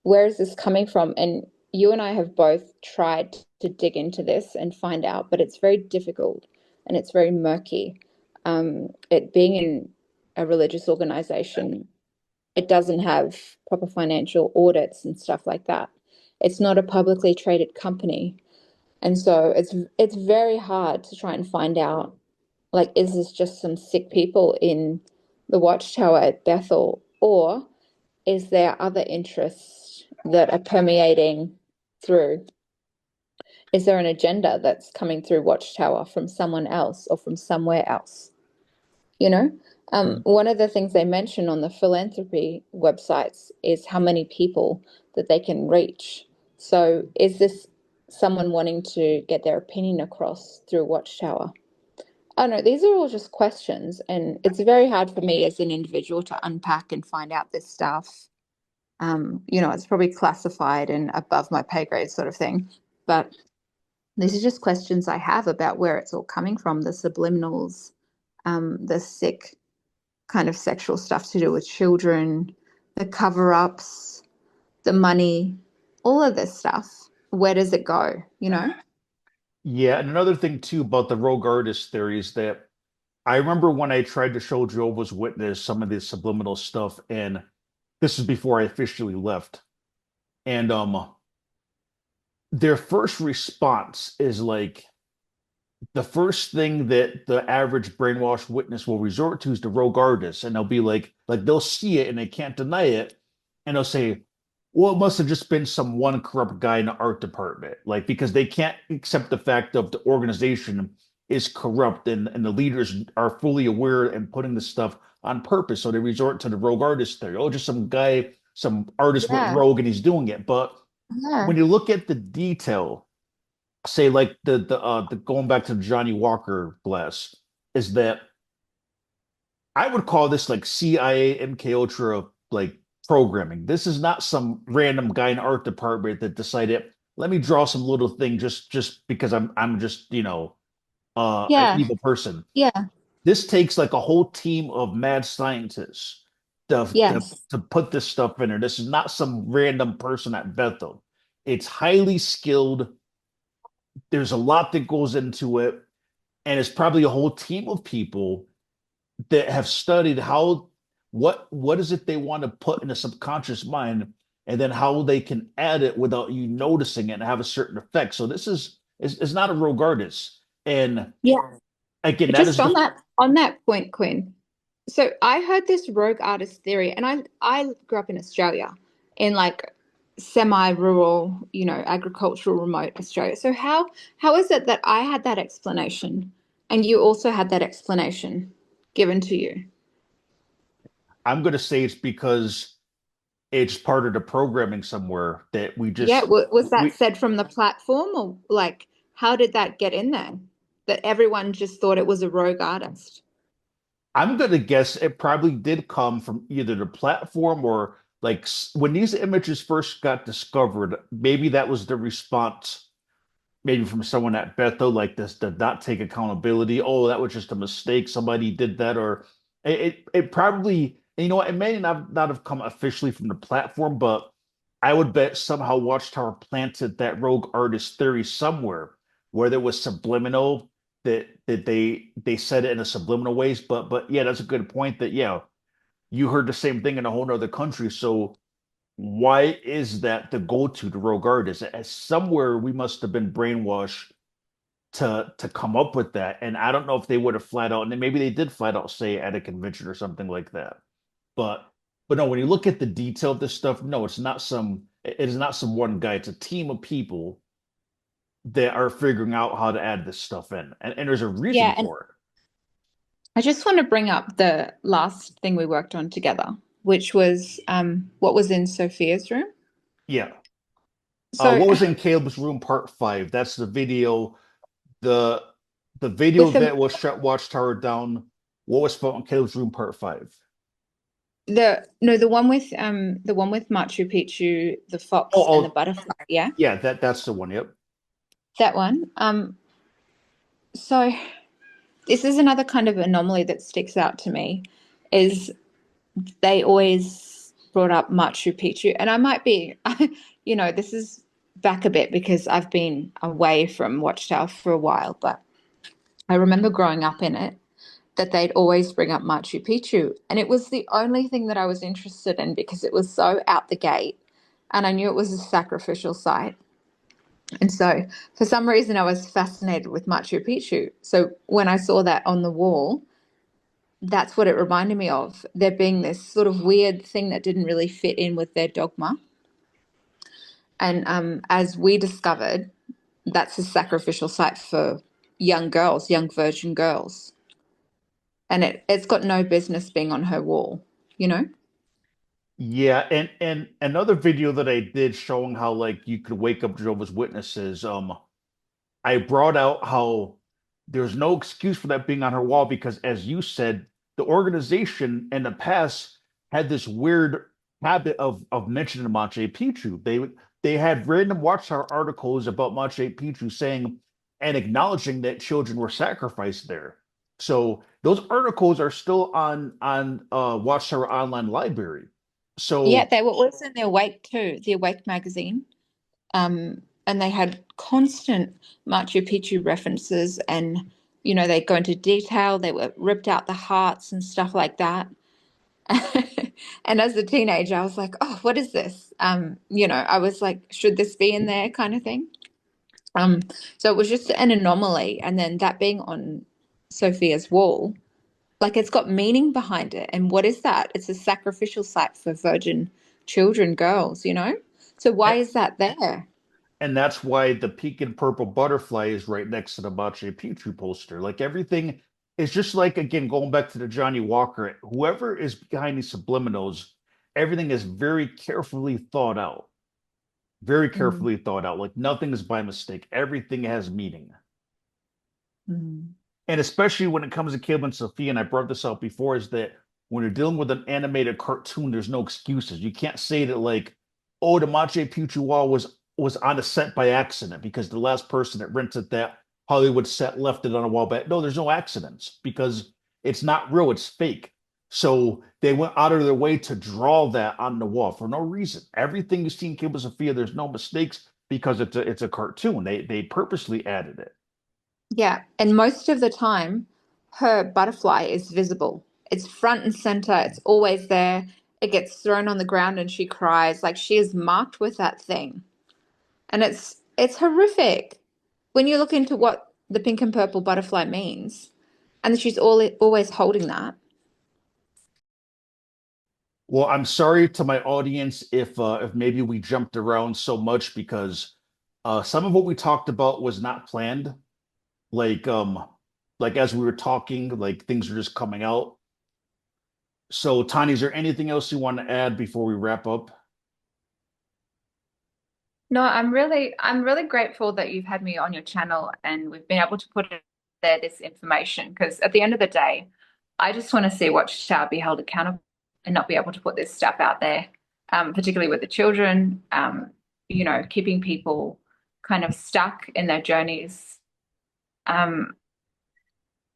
where is this coming from? And you and I have both tried to dig into this and find out, but it's very difficult and it's very murky. It being in a religious organization, it doesn't have proper financial audits and stuff like that. It's not a publicly traded company. And so it's very hard to try and find out, like, is this just some sick people in the Watchtower at Bethel, or is there other interests that are permeating through? Is there an agenda that's coming through Watchtower from someone else or from somewhere else? You know, Mm. one of the things they mention on the philanthropy websites is how many people that they can reach. So, is this someone wanting to get their opinion across through Watchtower? I don't know. These are all just questions, and it's very hard for me as an individual to unpack and find out this stuff. It's probably classified and above my pay grade sort of thing. But these are just questions I have about where it's all coming from, the subliminals, the sick kind of sexual stuff to do with children, the cover-ups, the money, all of this stuff. Where does it go, you know? Yeah, and another thing too about the rogue artist theory is that I remember when I tried to show Jehovah's Witness some of this subliminal stuff, and this is before I officially left. And their first response is like the first thing that the average brainwashed witness will resort to is the rogue artist, and they'll be like they'll see it and they can't deny it, and they'll say, "Well, it must have just been some one corrupt guy in the art department," like because they can't accept the fact of the organization is corrupt and the leaders are fully aware and putting the stuff on purpose, so they resort to the rogue artist theory. Oh, just some guy, some artist went Yeah, rogue and he's doing it, but yeah, when you look at the detail, say like the going back to the Johnny Walker blast, is that I would call this like CIA MK Ultra like programming. This is not some random guy in art department that decided, let me draw some little thing just because I'm just, an yeah, evil person. yeah, This takes like a whole team of mad scientists to yes, to put this stuff in there. This is not some random person at Bethel. It's highly skilled. There's a lot that goes into it, and it's probably a whole team of people that have studied what is it they want to put in a subconscious mind, and then how they can add it without you noticing it and have a certain effect. So this is not a rogue artist. And yeah. again, that Just is the on that point, Quinn. So I heard this rogue artist theory, and I grew up in Australia, in like semi-rural, agricultural, remote Australia. So how is it that I had that explanation, and you also had that explanation given to you? I'm going to say it's because it's part of the programming somewhere that Yeah, was that we said from the platform, or like how did that get in there? That everyone just thought it was a rogue artist. I'm going to guess it probably did come from either the platform or like when these images first got discovered, maybe that was the response, maybe from someone at Bethel like this did not take accountability. Oh, that was just a mistake. Somebody did that, or it probably, and you know what, it may not have come officially from the platform, but I would bet somehow Watchtower planted that rogue artist theory somewhere where there was subliminal that they said it in a subliminal ways. But yeah, that's a good point that yeah, you heard the same thing in a whole nother country. So why is that the go-to to rogue artists? As somewhere we must have been brainwashed to come up with that. And I don't know if they would have flat out, and then maybe they did flat out say at a convention or something like that. But but no, when you look at the detail of this stuff, no, it is not some one guy. It's a team of people that are figuring out how to add this stuff in. And there's a reason Yeah, and for it. I just want to bring up the last thing we worked on together, which was what was in Sophia's room. Yeah. So What was in Caleb's room part five? That's the video, the the video with the that was shut Watchtower down. What was found in Caleb's room part five? the no the one with Machu Picchu, the Oh, fox and the oh, butterfly. Yeah, yeah, that's the one. Yep. that one. So this is another kind of anomaly that sticks out to me, is they always brought up Machu Picchu, and I might be, this is back a bit because I've been away from Watchtower for a while, but I remember growing up in it that they'd always bring up Machu Picchu. And it was the only thing that I was interested in because it was so out the gate. And I knew it was a sacrificial site. And so for some reason, I was fascinated with Machu Picchu. So when I saw that on the wall, that's what it reminded me of. There being this sort of weird thing that didn't really fit in with their dogma. And as we discovered, that's a sacrificial site for young girls, young virgin girls. And it's got no business being on her wall, you know? Yeah, and another video that I did showing how like you could wake up Jehovah's Witnesses. I brought out how there's no excuse for that being on her wall because, as you said, the organization in the past had this weird habit of mentioning Machu Picchu. They had random Watchtower articles about Machu Picchu saying and acknowledging that children were sacrificed there. So those articles are still on Watchtower Online Library. Yeah, So they were also in the Awake too, the Awake magazine. And they had constant Machu Picchu references, and they go into detail. They were ripped out the hearts and stuff like that. And as a teenager, I was like, oh, what is this? I was like, should this be in there kind of thing? Um, so it was just an anomaly. And then that being on Sophia's wall, like it's got meaning behind it. And what is that? It's a sacrificial site for virgin children, girls. So why is that there? and that's why the pink and purple butterfly is right next to the Machu Picchu poster. Like everything is just like again going back to the Johnny Walker. Whoever is behind these subliminals, everything is very carefully thought out. Very Mm, carefully thought out. Like nothing is by mistake. Everything has meaning. mm. And especially when it comes to Caleb and Sophia, and I brought this up before, is that when you're dealing with an animated cartoon, there's no excuses. You can't say that like, oh, the Machu Picchu wall was on a set by accident because the last person that rented that Hollywood set left it on a wall. But no, there's no accidents because it's not real, it's fake. So they went out of their way to draw that on the wall for no reason. Everything you see in Caleb and Sophia, there's no mistakes because it's a cartoon. They purposely added it. Yeah, and most of the time, her butterfly is visible. It's front and center. It's always there. It gets thrown on the ground and she cries. Like she is marked with that thing. And it's horrific when you look into what the pink and purple butterfly means. And she's always holding that. Well, I'm sorry to my audience if maybe we jumped around so much because some of what we talked about was not planned. Like like as we were talking, like things are just coming out. So, Tani, is there anything else you want to add before we wrap up? No, I'm really grateful that you've had me on your channel and we've been able to put there this information because at the end of the day, I just want to see Watchtower be held accountable and not be able to put this stuff out there, particularly with the children, keeping people kind of stuck in their journeys. Um,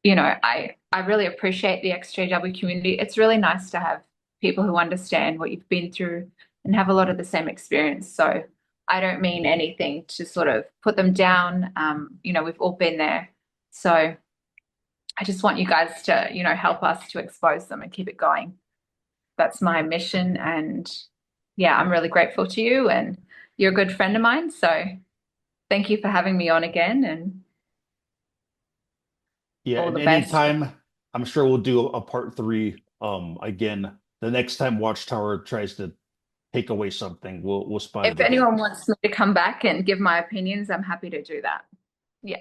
I really appreciate the XJW community. It's really nice to have people who understand what you've been through and have a lot of the same experience. So I don't mean anything to sort of put them down. We've all been there. So I just want you guys to, help us to expose them and keep it going. That's my mission. And yeah, I'm really grateful to you and you're a good friend of mine. So thank you for having me on again and Yeah, all and the best. anytime, I'm sure we'll do a part three. Again, the next time Watchtower tries to take away something, we'll spot If it again. anyone wants me to come back and give my opinions, I'm happy to do that. Yeah.